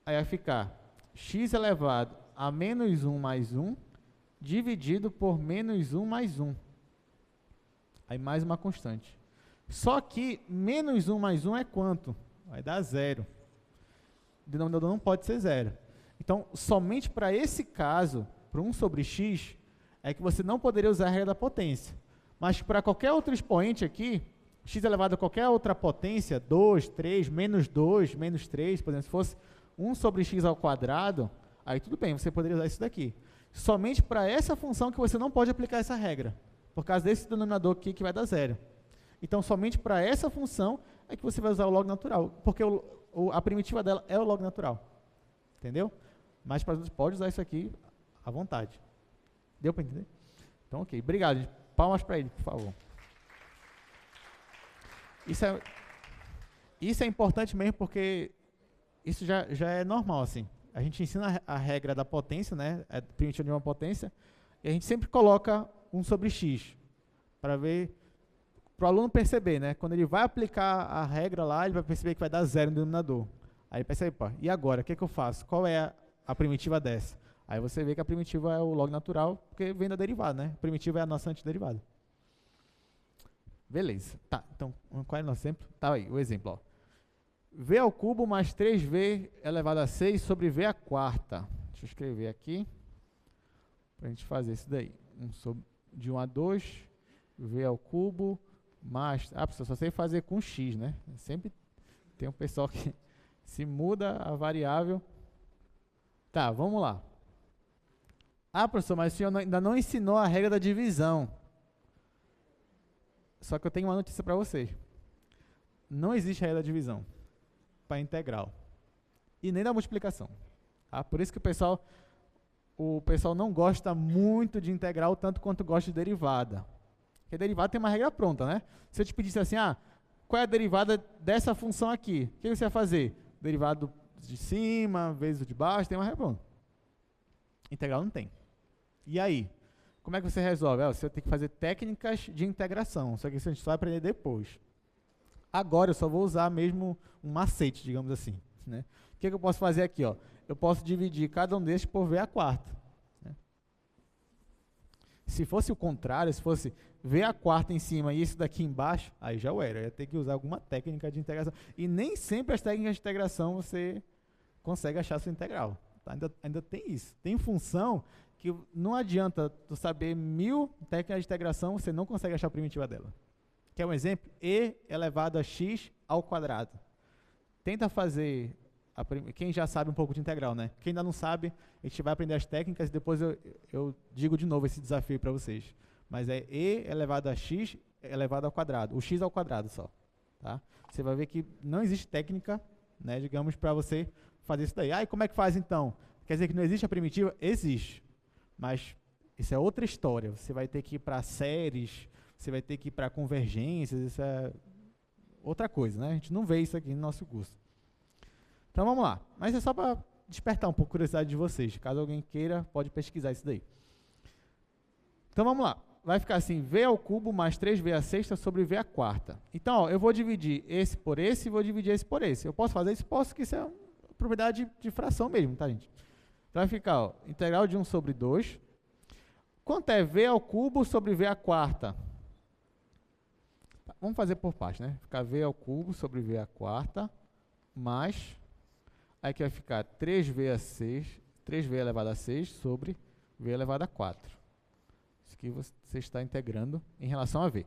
aí ia ficar x elevado a menos 1 mais 1 dividido por menos 1 mais 1. Aí mais uma constante. Só que menos 1 mais 1 é quanto? Vai dar 0. O denominador não pode ser 0. Então, somente para esse caso, para 1 sobre x, é que você não poderia usar a regra da potência. Mas para qualquer outro expoente aqui, x elevado a qualquer outra potência, 2, 3, menos 2, menos 3, por exemplo, se fosse 1 sobre x ao quadrado, aí tudo bem, você poderia usar isso daqui. Somente para essa função que você não pode aplicar essa regra. Por causa desse denominador aqui que vai dar 0. Então, somente para essa função é que você vai usar o log natural, porque a primitiva dela é o log natural. Entendeu? Mas para pode usar isso aqui à vontade. Deu para entender? Então, ok. Obrigado, gente. Palmas para ele, por favor. Isso é importante mesmo, porque isso já é normal, assim. A gente ensina a regra da potência, né? A primitiva de uma potência, e a gente sempre coloca 1 sobre x, para ver para o aluno perceber, né? Quando ele vai aplicar a regra lá, ele vai perceber que vai dar 0 no denominador. Aí ele percebe, pô, e agora? O que eu faço? Qual é a primitiva dessa? Aí você vê que a primitiva é o log natural, porque vem da derivada, né? A primitiva é a nossa antiderivada. Beleza. Tá, então, qual é o nosso exemplo? Tá aí, o exemplo, ó. V ao cubo mais 3V elevado a 6 sobre V à quarta. Deixa eu escrever aqui, para a gente fazer isso daí. De 1 a 2, V ao cubo, mais... Ah, professor, só sei fazer com X, né? Sempre tem um pessoal que se muda a variável. Tá, vamos lá. Ah, professor, mas o senhor ainda não ensinou a regra da divisão. Só que eu tenho uma notícia para vocês. Não existe regra da divisão para integral. E nem da multiplicação. Tá? Por isso que o pessoal não gosta muito de integral, tanto quanto gosta de derivada. Porque derivada tem uma regra pronta, né? Se eu te pedisse assim, qual é a derivada dessa função aqui? O que você vai fazer? Derivado de cima, vezes o de baixo, tem uma regra pronta. Integral não tem. E aí? Como é que você resolve? Você tem que fazer técnicas de integração, só que isso a gente só vai aprender depois. Agora eu só vou usar mesmo um macete, digamos assim. Né? O que eu posso fazer aqui? Ó? Eu posso dividir cada um desses por V à quarta. Né? Se fosse o contrário, se fosse V à quarta em cima e esse daqui embaixo, aí já era. Eu ia ter que usar alguma técnica de integração. E nem sempre as técnicas de integração você consegue achar sua integral. Tá? Ainda tem isso. Tem função que não adianta tu saber 1000 técnicas de integração, você não consegue achar a primitiva dela. Quer um exemplo? E elevado a x ao quadrado. Tenta fazer, quem já sabe um pouco de integral, né? Quem ainda não sabe, a gente vai aprender as técnicas e depois eu digo de novo esse desafio para vocês. Mas é e elevado a x elevado ao quadrado, o x ao quadrado só. Tá? Você vai ver que não existe técnica, né, digamos, para você fazer isso daí. E como é que faz então? Quer dizer que não existe a primitiva? Existe. Mas isso é outra história. Você vai ter que ir para séries, você vai ter que ir para convergências, isso é outra coisa, né? A gente não vê isso aqui no nosso curso. Então vamos lá. Mas é só para despertar um pouco a curiosidade de vocês. Caso alguém queira, pode pesquisar isso daí. Então vamos lá. Vai ficar assim, V ao cubo mais 3V à sexta sobre V à quarta. Então, ó, eu vou dividir esse por esse e vou dividir esse por esse. Eu posso fazer isso? Posso, que isso é uma propriedade de fração mesmo, tá, gente? Então vai ficar, ó, integral de 1 sobre 2. Quanto é V ao cubo sobre V à quarta? Tá, vamos fazer por parte, né? Ficar V ao cubo sobre V à quarta, mais, aí aqui vai ficar 3V a 6, 3V elevado a 6 sobre V elevado a 4. Isso aqui você está integrando em relação a V.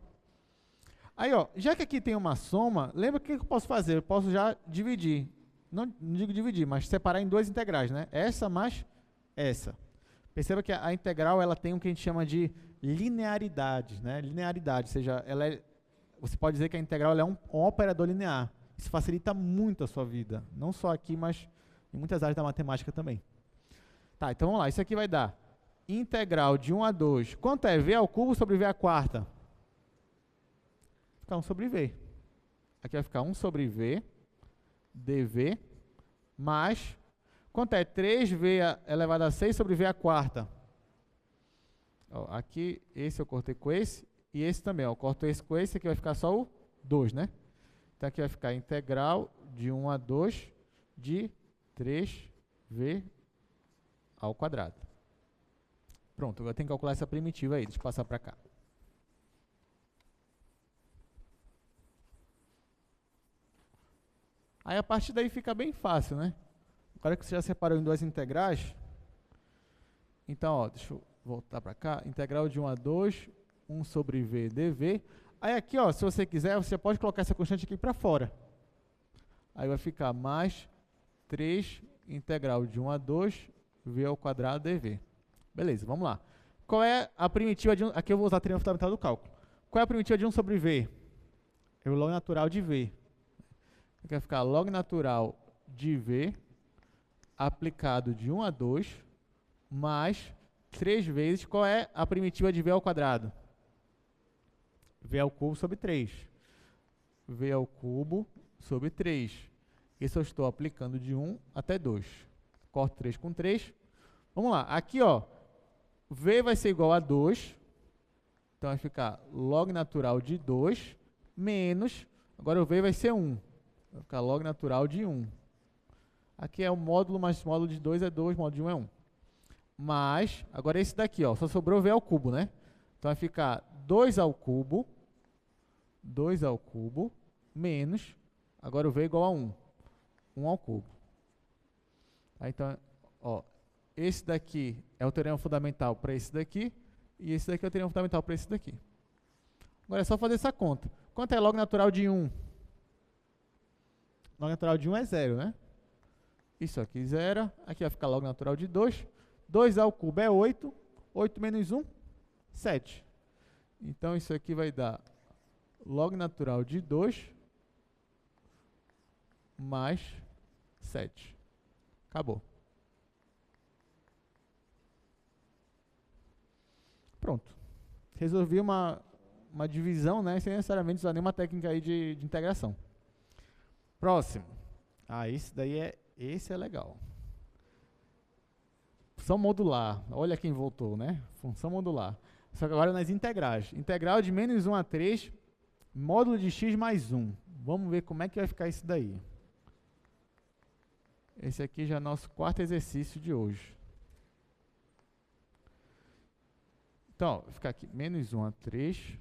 Aí, ó, já que aqui tem uma soma, lembra o que eu posso fazer? Eu posso já dividir. Não digo dividir, mas separar em duas integrais, né? Essa mais essa. Perceba que a integral ela tem o que a gente chama de linearidade, né? Linearidade, ou seja, você pode dizer que a integral ela é um operador linear. Isso facilita muito a sua vida, não só aqui, mas em muitas áreas da matemática também. Tá, então vamos lá, isso aqui vai dar integral de 1 a 2. Quanto é V ao cubo sobre V à quarta? Vai ficar 1 sobre V. Aqui vai ficar 1 sobre V dv, mais, quanto é 3v elevado a 6 sobre v à quarta? Ó, aqui, esse eu cortei com esse, e esse também, ó, eu corto esse com esse, aqui vai ficar só o 2, né? Então aqui vai ficar integral de 1 a 2 de 3v ao quadrado. Pronto, agora tem que calcular essa primitiva aí, deixa eu passar para cá. Aí a partir daí fica bem fácil, né? Agora que você já separou em duas integrais, então, ó, deixa eu voltar para cá, integral de 1 a 2, 1 sobre v dv. Aí aqui, ó, se você quiser, você pode colocar essa constante aqui para fora. Aí vai ficar mais 3 integral de 1 a 2, v ao quadrado dv. Beleza, vamos lá. Qual é a primitiva de 1? Aqui eu vou usar a teoria fundamental do cálculo. Qual é a primitiva de 1 sobre v? É o log natural de v. Aqui vai ficar log natural de v aplicado de 1 a 2 mais 3 vezes, qual é a primitiva de v ao quadrado? V ao cubo sobre 3. V ao cubo sobre 3. Isso eu estou aplicando de 1 até 2. Corto 3 com 3. Vamos lá, aqui, ó, v vai ser igual a 2. Então vai ficar log natural de 2 menos, agora o V vai ser 1. Vai ficar log natural de 1. Aqui é o módulo, mas módulo de 2 é 2, módulo de 1 é 1. Mais, agora esse daqui, ó, só sobrou V ao cubo, né? Então vai ficar 2 ao cubo, menos, agora o V é igual a 1. 1 ao cubo. Aí, então, ó, esse daqui é o teorema fundamental para esse daqui, e esse daqui é o teorema fundamental para esse daqui. Agora é só fazer essa conta. Quanto é log natural de 1? Log natural de 1 é 0, né? Isso aqui 0. Aqui vai ficar log natural de 2. 2 ao cubo é 8. 8 menos 1, 7. Então, isso aqui vai dar log natural de 2 mais 7. Acabou. Pronto. Resolvi uma divisão, né, sem necessariamente usar nenhuma técnica aí de integração. Próximo. Esse é legal. Função modular. Olha quem voltou, né? Função modular. Só que agora nas integrais. Integral de menos 1 a 3, módulo de x mais 1. Vamos ver como é que vai ficar isso daí. Esse aqui já é nosso quarto exercício de hoje. Então, vai ficar aqui, menos 1 a 3,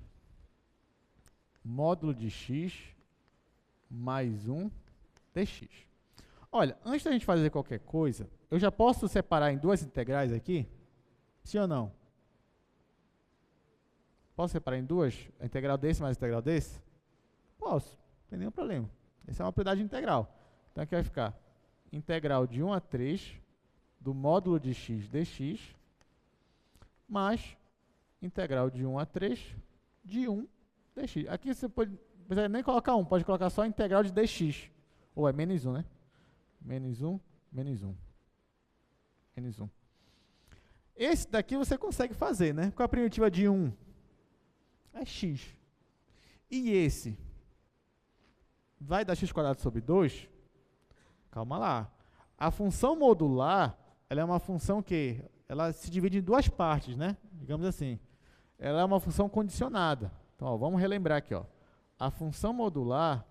módulo de x mais 1 dx. Olha, antes da gente fazer qualquer coisa, eu já posso separar em duas integrais aqui? Sim ou não? Posso separar em duas? A integral desse mais a integral desse? Posso, não tem nenhum problema. Essa é uma propriedade integral. Então, aqui vai ficar integral de 1 a 3 do módulo de x dx mais integral de 1 a 3 de 1 dx. Aqui você pode, não precisa nem colocar 1, pode colocar só integral de dx. Ou é menos 1, né? Menos 1, menos 1. Menos 1. Esse daqui você consegue fazer, né? Qual a primitiva de 1? É x. E esse? Vai dar x² sobre 2? Calma lá. A função modular, ela é uma função que ela se divide em duas partes, né? Digamos assim. Ela é uma função condicionada. Então, ó, vamos relembrar aqui, ó. A função modular,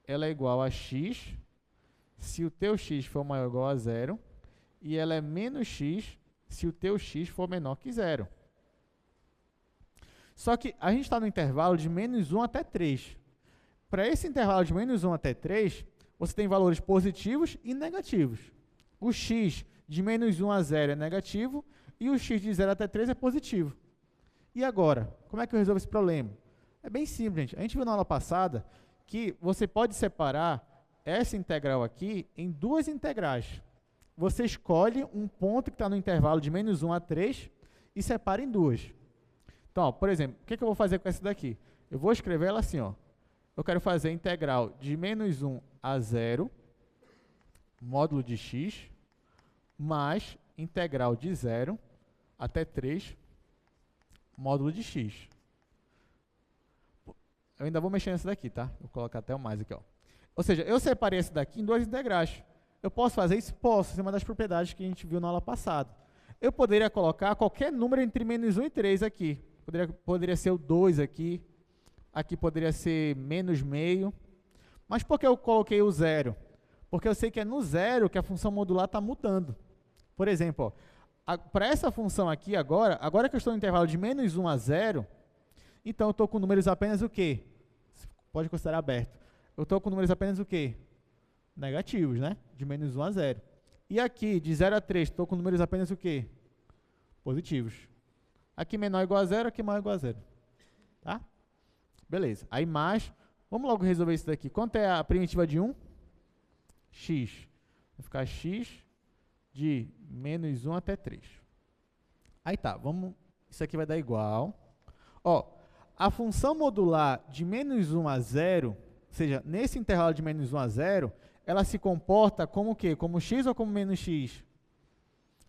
ela é igual a x se o teu x for maior ou igual a 0, e ela é menos x se o teu x for menor que 0. Só que a gente está no intervalo de menos 1 até 3. Para esse intervalo de menos 1 até 3, você tem valores positivos e negativos. O x de menos 1 a 0 é negativo e o x de 0 até 3 é positivo. E agora, como é que eu resolvo esse problema? É bem simples, gente. A gente viu na aula passada que você pode separar essa integral aqui em duas integrais. Você escolhe um ponto que está no intervalo de menos 1 a 3 e separa em duas. Então, ó, por exemplo, o que eu vou fazer com essa daqui? Eu vou escrever ela assim, ó. Eu quero fazer a integral de menos 1 a 0, módulo de x, mais integral de 0 até 3, módulo de x. Eu ainda vou mexer nessa daqui, tá? Vou colocar até o mais aqui, ó. Ou seja, eu separei esse daqui em duas integrais. Eu posso fazer isso? Posso. Isso é uma das propriedades que a gente viu na aula passada. Eu poderia colocar qualquer número entre menos 1 e 3 aqui. Poderia ser o 2 aqui. Aqui poderia ser menos meio. Mas por que eu coloquei o 0? Porque eu sei que é no 0 que a função modular está mudando. Por exemplo, para essa função aqui agora que eu estou no intervalo de menos 1 a 0, então eu estou com números apenas o quê? Você pode considerar aberto. Eu estou com números apenas o quê? Negativos, né? De menos 1 a 0. E aqui, de 0 a 3, estou com números apenas o quê? Positivos. Aqui menor ou igual a 0, aqui maior ou igual a 0. Tá? Beleza. Aí mais, vamos logo resolver isso daqui. Quanto é a primitiva de 1? X. Vai ficar x de menos 1 até 3. Aí tá, vamos, isso aqui vai dar igual. Ó, a função modular de menos 1 a 0, ou seja, nesse intervalo de menos 1 a 0, ela se comporta como o quê? Como x ou como menos x?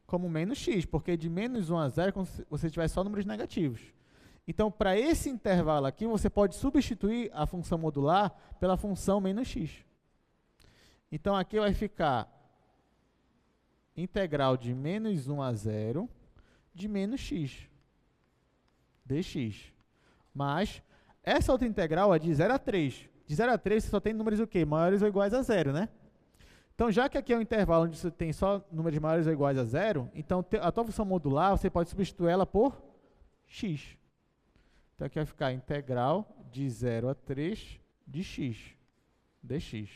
Como menos x, porque de menos 1 a 0 é como se você tiver só números negativos. Então, para esse intervalo aqui, você pode substituir a função modular pela função menos x. Então, aqui vai ficar integral de menos 1 a 0 de menos x, dx. Mas Essa outra integral é de 0 a 3. De 0 a 3 você só tem números o quê? Maiores ou iguais a 0, né? Então, já que aqui é um intervalo onde você tem só números maiores ou iguais a 0, então a tua função modular, você pode substituir ela por x. Então, aqui vai ficar integral de 0 a 3 de x, dx.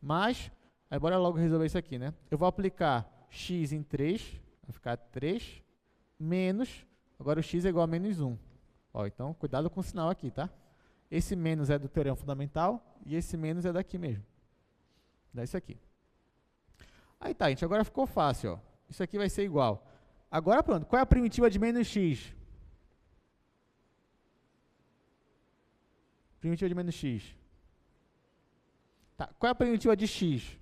Mas, aí bora logo resolver isso aqui, né? Eu vou aplicar x em 3, vai ficar 3, menos, agora o x é igual a menos 1. Ó, então, cuidado com o sinal aqui, tá? Esse menos é do teorema fundamental e esse menos é daqui mesmo. Dá isso aqui. Aí tá, gente, agora ficou fácil, ó. Isso aqui vai ser igual. Agora pronto, qual é a primitiva de menos x? Primitiva de menos x. Tá, qual é a primitiva de x?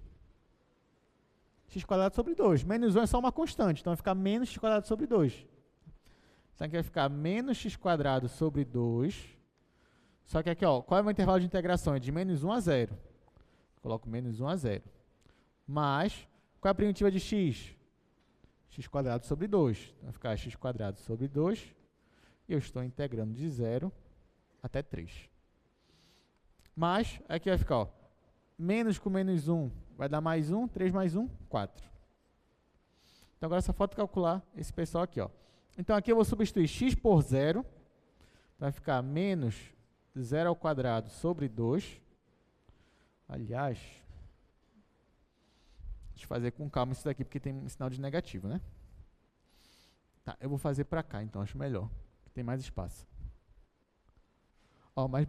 X quadrado sobre 2. Menos 1 é só uma constante, então vai ficar menos x quadrado sobre 2. Então aqui vai ficar menos x quadrado sobre 2. Só que aqui, ó, qual é o meu intervalo de integração? É de menos 1 a 0. Coloco menos 1 a 0. Mais, qual é a primitiva de x? X quadrado sobre 2. Então vai ficar x quadrado sobre 2. E eu estou integrando de 0 até 3. Mais, aqui vai ficar, ó, menos com menos 1 vai dar mais 1. 3 mais 1, 4. Então agora só falta calcular esse pessoal aqui, ó. Então aqui eu vou substituir x por 0. Vai ficar menos 0 ao quadrado sobre 2. Aliás, deixa eu fazer com calma isso daqui, porque tem um sinal de negativo, né? Tá, eu vou fazer para cá, então acho melhor. Tem mais espaço. Ó, mas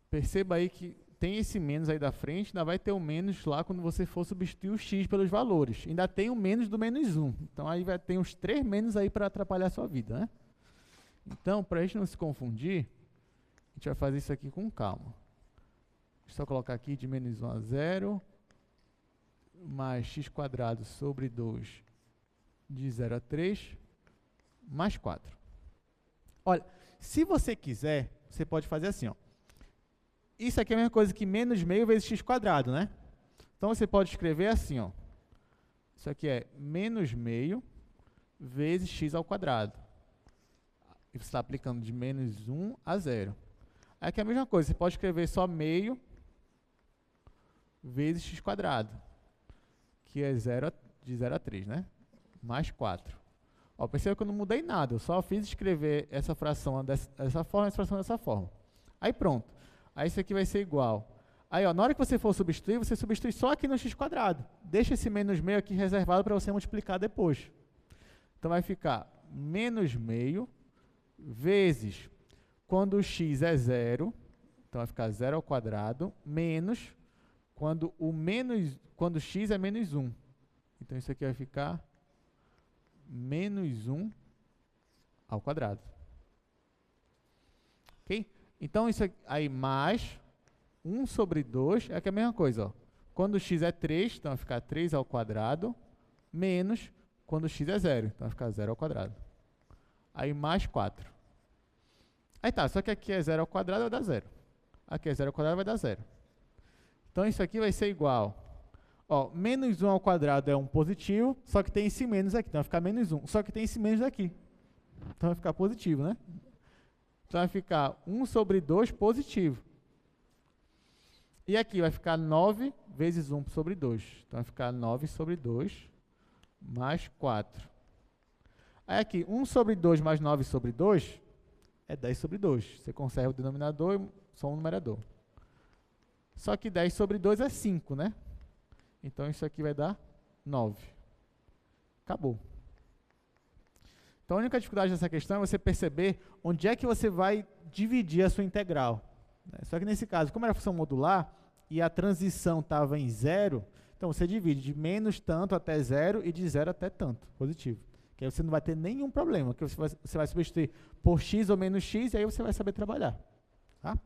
perceba aí que tem esse menos aí da frente, ainda vai ter o menos lá quando você for substituir o x pelos valores. Ainda tem o menos do menos 1. Então aí vai ter uns 3 menos aí para atrapalhar a sua vida, né? Então, para a gente não se confundir, a gente vai fazer isso aqui com calma. Deixa eu só colocar aqui de menos 1 a 0, mais x quadrado sobre 2 de 0 a 3, mais 4. Olha, se você quiser, você pode fazer assim, ó. Isso aqui é a mesma coisa que menos meio vezes x quadrado, né? Então, você pode escrever assim, ó. Isso aqui é menos meio vezes x ao quadrado. E você está aplicando de menos 1 a 0. Aqui é a mesma coisa, você pode escrever só meio vezes x quadrado, que é de 0 a 3, né? Mais 4. Ó, perceba que eu não mudei nada, eu só fiz escrever essa fração dessa forma e essa fração dessa forma. Aí pronto. Aí isso aqui vai ser igual. Aí, ó, na hora que você for substituir, você substitui só aqui no x quadrado. Deixa esse menos meio aqui reservado para você multiplicar depois. Então vai ficar menos meio vezes, quando o x é 0, então vai ficar 0 ao quadrado, menos, quando x é menos 1. Então isso aqui vai ficar menos 1 ao quadrado. Ok? Então isso aqui, aí mais 1 sobre 2, é aqui a mesma coisa, ó. Quando x é 3, então vai ficar 3 ao quadrado, menos quando x é 0, então vai ficar 0 ao quadrado. Aí mais 4. Aí tá, só que aqui é 0 ao quadrado, vai dar 0. Aqui é 0 ao quadrado, vai dar 0. Então isso aqui vai ser igual, ó, menos 1 ao quadrado é um positivo, só que tem esse menos aqui, então vai ficar menos 1. Só que tem esse menos aqui, então vai ficar positivo, né? Então vai ficar 1 sobre 2 positivo. E aqui vai ficar 9 vezes 1 sobre 2. Então vai ficar 9 sobre 2 mais 4. Aí aqui, 1 sobre 2 mais 9 sobre 2 é 10 sobre 2. Você conserva o denominador e só um numerador. Só que 10 sobre 2 é 5, né? Então isso aqui vai dar 9. Acabou. Então a única dificuldade dessa questão é você perceber onde é que você vai dividir a sua integral. Só que nesse caso, como era função modular e a transição estava em 0, então você divide de menos tanto até 0 e de 0 até tanto, positivo. Que aí você não vai ter nenhum problema, que você vai substituir por x ou menos x e aí você vai saber trabalhar. Tá?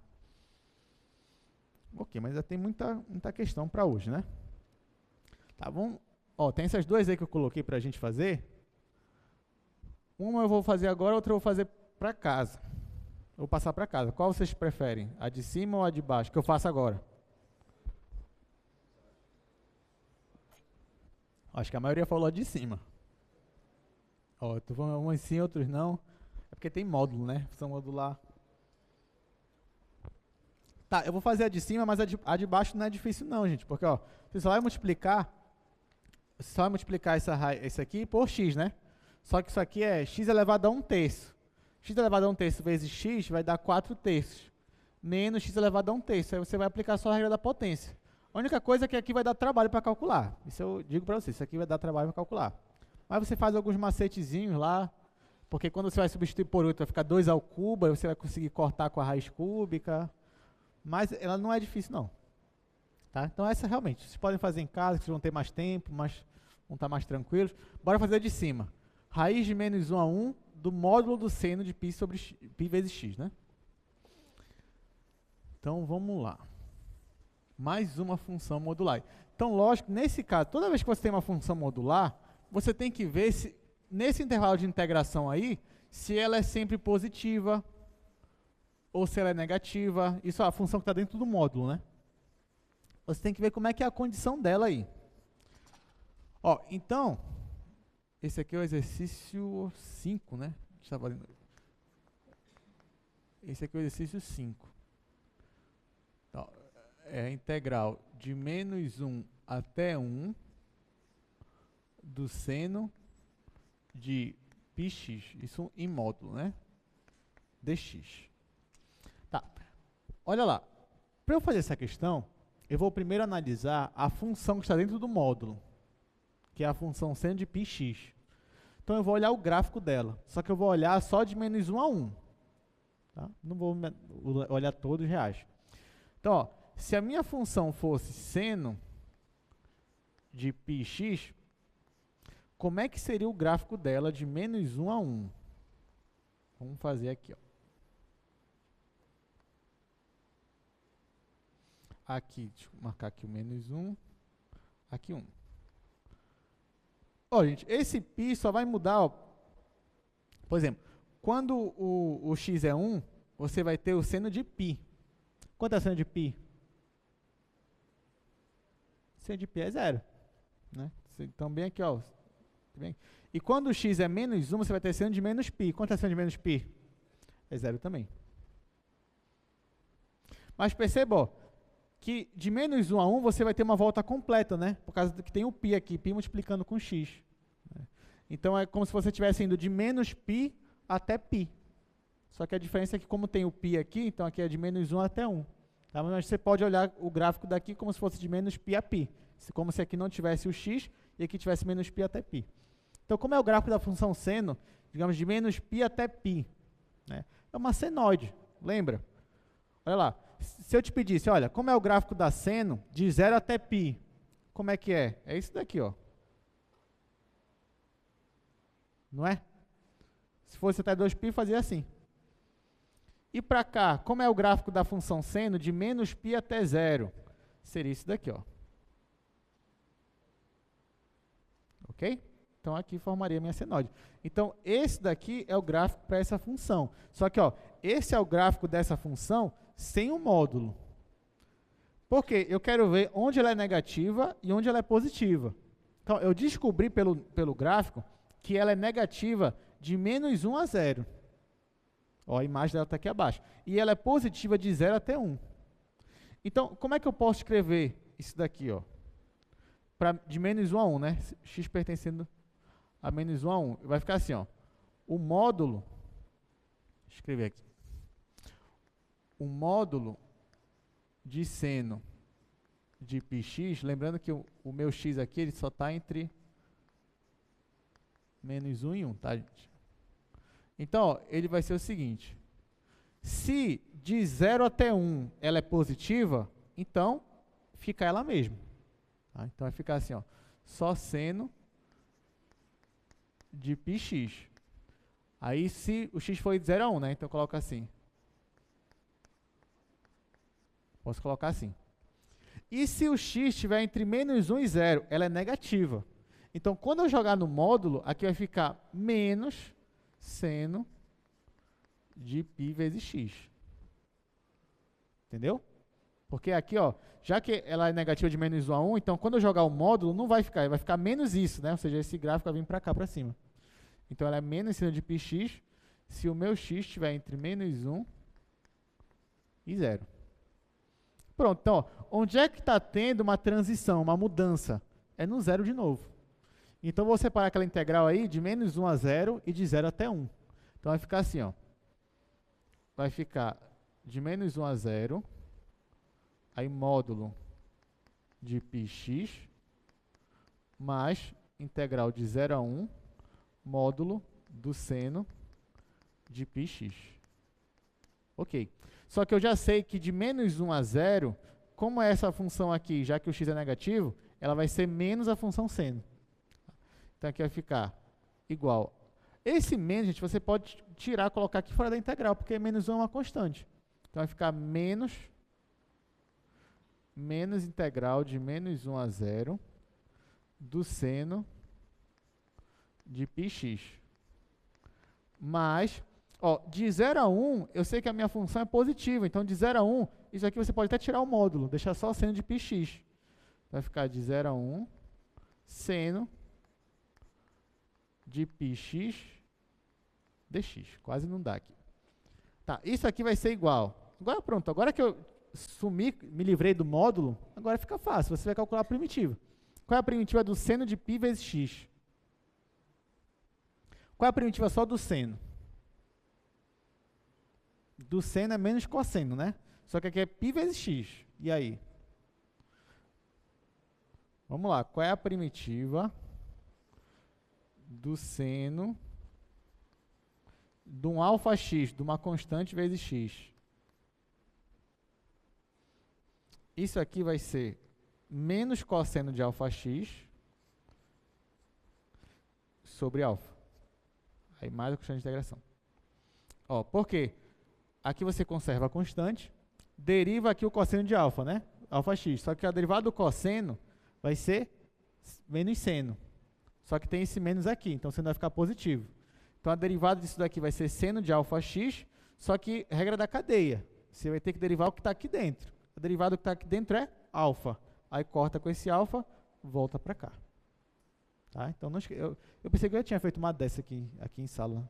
Ok, mas já tem muita questão para hoje, né? Tá bom? Ó, tem essas duas aí que eu coloquei para a gente fazer. Uma eu vou fazer agora, outra eu vou fazer para casa. Eu vou passar para casa. Qual vocês preferem? A de cima ou a de baixo? Que eu faço agora? Acho que a maioria falou a de cima. Ó, tu falando uns sim, outros não. É porque tem módulo, né? Função modular Tá, eu vou fazer a de cima, mas a de baixo não é difícil não, gente. Porque, ó, você só vai multiplicar isso aqui por x, né? Só que isso aqui é x elevado a 1/3. X elevado a 1/3 vezes x vai dar 4/3. Menos x elevado a 1/3. Aí você vai aplicar só a regra da potência. A única coisa é que aqui vai dar trabalho para calcular. Isso eu digo para você, isso aqui vai dar trabalho para calcular. Mas você faz alguns macetezinhos lá, porque quando você vai substituir por 8, vai ficar 2 ao cubo, aí você vai conseguir cortar com a raiz cúbica. Mas ela não é difícil, não. Tá? Então essa realmente, vocês podem fazer em casa, que vocês vão ter mais tempo, mas vão estar mais tranquilos. Bora fazer de cima. Raiz de menos 1 a 1 do módulo do seno de π sobre π vezes x, né? Então, vamos lá. Mais uma função modular. Então, lógico, nesse caso, toda vez que você tem uma função modular, você tem que ver se, nesse intervalo de integração aí, se ela é sempre positiva ou se ela é negativa. Isso é a função que está dentro do módulo, né? Você tem que ver como é que é a condição dela aí. Ó, então, esse aqui é o exercício 5, né? Esse aqui é o exercício 5. Então, é a integral de menos 1 até 1 do seno de πx, isso em módulo, né? Dx. Tá. Olha lá. Para eu fazer essa questão, eu vou primeiro analisar a função que está dentro do módulo, que é a função seno de πx. Então, eu vou olhar o gráfico dela. Só que eu vou olhar só de menos 1 a 1. Tá? Não vou olhar todos os reais. Então, ó, se a minha função fosse seno de πx, como é que seria o gráfico dela de menos 1 a 1? Vamos fazer aqui, ó. Aqui, deixa eu marcar aqui o menos 1, aqui 1. Ó, gente, esse π só vai mudar, ó. Por exemplo, quando o x é 1, você vai ter o seno de π. Quanto é o seno de π? Seno de π é 0. Né? Então, bem aqui, ó. Bem. E quando o x é menos 1, você vai ter seno de menos π. Quanto é seno de menos π? É 0 também. Mas perceba, ó, que de menos 1 a 1 você vai ter uma volta completa, né? Por causa que tem o π aqui, π multiplicando com x. Então, é como se você estivesse indo de menos π até π. Só que a diferença é que como tem o π aqui, então aqui é de menos 1 até 1. Tá? Mas você pode olhar o gráfico daqui como se fosse de menos π a π. Como se aqui não tivesse o x e aqui tivesse menos π até π. Então, como é o gráfico da função seno, digamos, de menos π até π? Né? É uma senoide, lembra? Olha lá. Se eu te pedisse, olha, como é o gráfico da seno de 0 até π? Como é que é? É isso daqui, ó. Não é? Se fosse até 2π, fazia assim. E para cá, como é o gráfico da função seno de menos π até 0? Seria isso daqui, ó. Ok? Então, aqui formaria a minha senoide. Então, esse daqui é o gráfico para essa função. Só que, ó, esse é o gráfico dessa função sem o módulo. Por quê? Eu quero ver onde ela é negativa e onde ela é positiva. Então, eu descobri pelo gráfico que ela é negativa de menos 1 a 0. Ó, a imagem dela está aqui abaixo. E ela é positiva de 0 até 1. Então, como é que eu posso escrever isso daqui, ó? De menos 1 a 1, né? X pertencendo a menos 1 a 1. Vai ficar assim, ó. O módulo, deixa eu escrever aqui. O módulo de seno de πx, lembrando que o meu x aqui ele só está entre menos 1 e 1, tá, gente? Então, ó, ele vai ser o seguinte. Se de 0 até 1 ela é positiva, então fica ela mesma. Tá? Então, vai ficar assim, ó. Só seno de πx. Aí, se o x foi de 0 a 1, né? Então, coloca assim. Posso colocar assim. E se o x estiver entre menos 1 e 0, ela é negativa. Então, quando eu jogar no módulo, aqui vai ficar menos seno de π vezes x. Entendeu? Porque aqui, ó, já que ela é negativa de menos 1 a 1, então quando eu jogar o módulo, não vai ficar, vai ficar menos isso, né? Ou seja, esse gráfico vai vir para cá, para cima. Então, ela é menos seno de πx se o meu x estiver entre menos 1 e 0. Pronto, então, ó, onde é que está tendo uma transição, uma mudança? É no zero de novo. Então, vou separar aquela integral aí de menos 1 a 0 e de 0 até 1. Então, vai ficar assim, ó. Vai ficar de menos 1 a 0, aí módulo de πx, mais integral de 0 a 1, módulo do seno de πx. Ok. Só que eu já sei que de menos 1 a 0, como é essa função aqui, já que o x é negativo, ela vai ser menos a função seno. Então, aqui vai ficar igual. Esse menos, gente, você pode tirar, colocar aqui fora da integral, porque menos 1 é uma constante. Então, vai ficar menos integral de menos 1 a 0 do seno de πx. Mas, ó, de 0 a 1, eu sei que a minha função é positiva. Então, de 0 a 1, isso aqui você pode até tirar o módulo, deixar só o seno de πx. Vai ficar de 0 a 1, seno de πx dx. Quase não dá aqui. Tá, isso aqui vai ser igual. Agora pronto, agora que eu me livrei do módulo, agora fica fácil, você vai calcular a primitiva. Qual é a primitiva do seno de π vezes x? Qual é a primitiva só do seno? Do seno é menos cosseno, né? Só que aqui é π vezes x. E aí? Vamos lá, qual é a primitiva do seno de um alfa x, de uma constante vezes x? Isso aqui vai ser menos cosseno de alfa x sobre alfa. Aí mais a constante de integração. Ó, por quê? Aqui você conserva a constante, deriva aqui o cosseno de alfa, né? Alfa x. Só que a derivada do cosseno vai ser menos seno. Só que tem esse menos aqui, então o seno vai ficar positivo. Então a derivada disso daqui vai ser seno de alfa x, só que regra da cadeia. Você vai ter que derivar o que está aqui dentro. A derivada do que está aqui dentro é alfa. Aí corta com esse alfa, volta para cá. Tá? Então não eu pensei que eu já tinha feito uma dessa aqui em sala.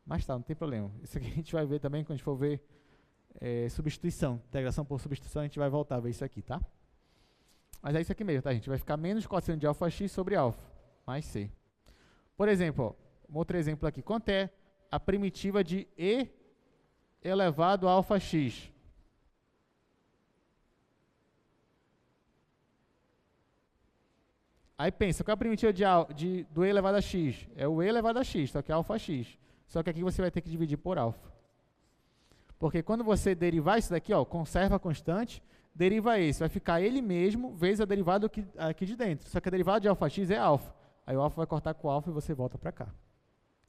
Mas tá, não tem problema. Isso aqui a gente vai ver também quando a gente for ver substituição. Integração por substituição, a gente vai voltar a ver isso aqui, tá? Mas é isso aqui mesmo, tá, gente? Vai ficar menos cosseno de alfa x sobre alfa, mais c. Por exemplo, ó, um outro exemplo aqui. Quanto é a primitiva de e elevado a alfa x? Aí pensa, qual é a primitiva do e elevado a x? É o e elevado a x, só que é alfa x. Só que aqui você vai ter que dividir por alfa. Porque quando você derivar isso daqui, ó, conserva a constante, deriva esse, vai ficar ele mesmo vezes a derivada aqui de dentro. Só que a derivada de alfa x é alfa. Aí o alfa vai cortar com o alfa e você volta para cá.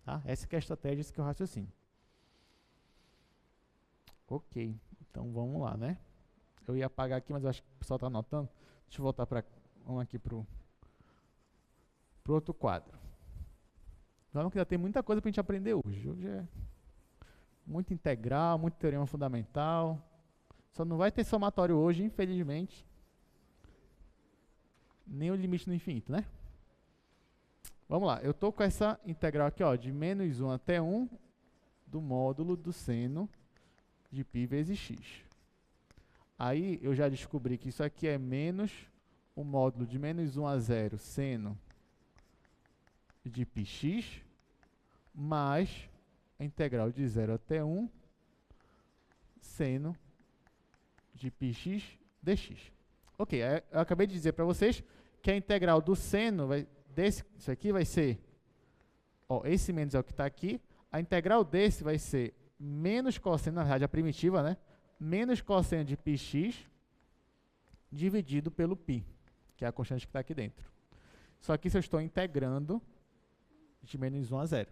Tá? Essa que é a estratégia, esse que é o raciocínio. Ok, então vamos lá, né? Eu ia apagar aqui, mas eu acho que o pessoal está anotando. Deixa eu voltar para vamos aqui para o outro quadro. Vamos que já tem muita coisa para a gente aprender hoje. Hoje é muito integral, muito teorema fundamental. Só não vai ter somatório hoje, infelizmente. Nem o limite no infinito, né? Vamos lá, eu estou com essa integral aqui, ó, de menos 1 até 1 do módulo do seno de π vezes x. Aí eu já descobri que isso aqui é menos o módulo de menos 1 a 0 seno de πx mais a integral de 0 até 1 seno de πx dx. Ok, eu acabei de dizer para vocês que a integral do seno, isso aqui vai ser, ó, esse menos é o que está aqui, a integral desse vai ser menos cosseno, na verdade a primitiva, né? Menos cosseno de πx dividido pelo π, que é a constante que está aqui dentro. Só que isso eu estou integrando de menos 1 a 0.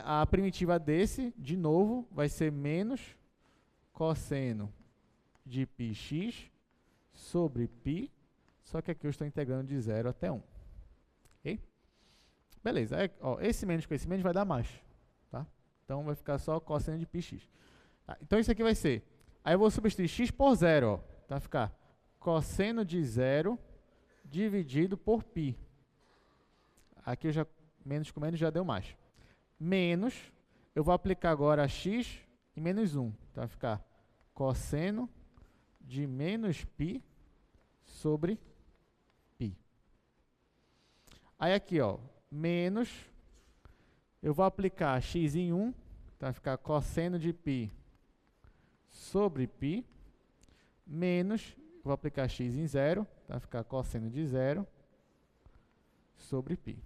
A primitiva desse, de novo, vai ser menos cosseno de πx sobre π, só que aqui eu estou integrando de 0 até 1. Ok? Beleza. Ó, esse menos com esse menos vai dar mais. Tá? Então, vai ficar só cosseno de πx. Tá? Então, isso aqui vai ser... Aí eu vou substituir x por 0. Ó. Então, vai ficar cosseno de 0 dividido por π. Aqui eu já... Menos com menos já deu mais. Menos, eu vou aplicar agora x e menos 1. Então, vai ficar cosseno de menos π sobre π. Aí aqui, ó, menos, eu vou aplicar x em 1, então vai ficar cosseno de π sobre π, menos, vou aplicar x em 0, então vai ficar cosseno de 0 sobre π.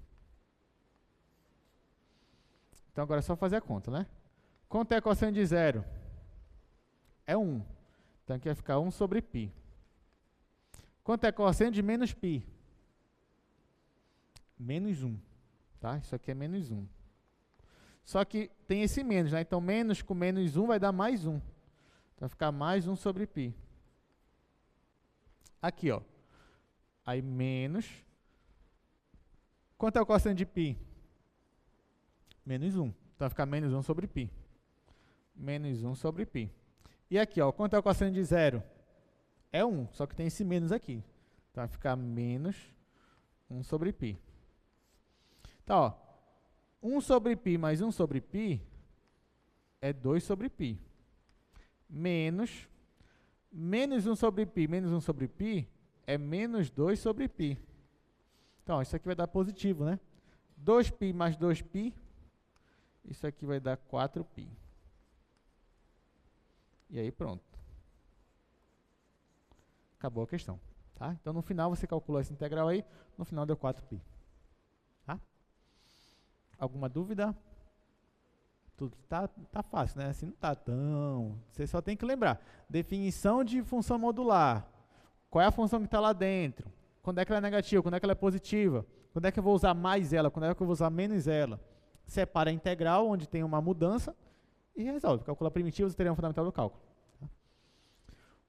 Então agora é só fazer a conta, né? Quanto é cosseno de 0? É 1. Então aqui vai ficar 1 sobre π. Quanto é cosseno de menos π? Menos 1. Tá? Isso aqui é menos 1. Só que tem esse menos, né? Então menos com menos 1 vai dar mais 1. Então vai ficar mais 1 sobre π. Aqui, ó. Aí menos. Quanto é o cosseno de π? Menos 1. Então vai ficar menos 1 sobre π. Menos 1 sobre π. E aqui, ó, quanto é o cosseno de 0? É 1, só que tem esse menos aqui. Então vai ficar menos 1 sobre π. Então, ó, 1 sobre π mais 1 sobre π é 2 sobre π. Menos 1 sobre π menos 1 sobre π é menos 2 sobre π. Então, ó, isso aqui vai dar positivo, né? 2π mais 2π, isso aqui vai dar 4π. E aí pronto. Acabou a questão. Tá? Então no final você calculou essa integral aí, no final deu 4π. Tá? Alguma dúvida? Tudo tá fácil, né? Assim não tá tão... Você só tem que lembrar. Definição de função modular. Qual é a função que está lá dentro? Quando é que ela é negativa? Quando é que ela é positiva? Quando é que eu vou usar mais ela? Quando é que eu vou usar menos ela? Separa a integral, onde tem uma mudança, e resolve. Calcular primitivos e teorema fundamental do cálculo. Tá?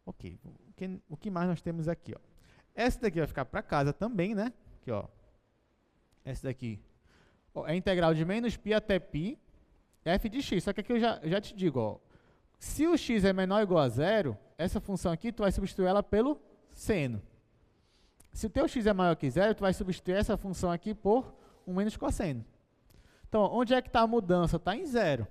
Ok. O que mais nós temos aqui? Ó? Essa daqui vai ficar para casa também, né? Aqui, ó. Essa daqui ó, é a integral de menos π até π, f de x. Só que aqui eu já te digo, ó, se o x é menor ou igual a 0, essa função aqui tu vai substituir ela pelo seno. Se o teu x é maior que 0, tu vai substituir essa função aqui por 1 menos cosseno. Então, onde é que está a mudança? Está em 0.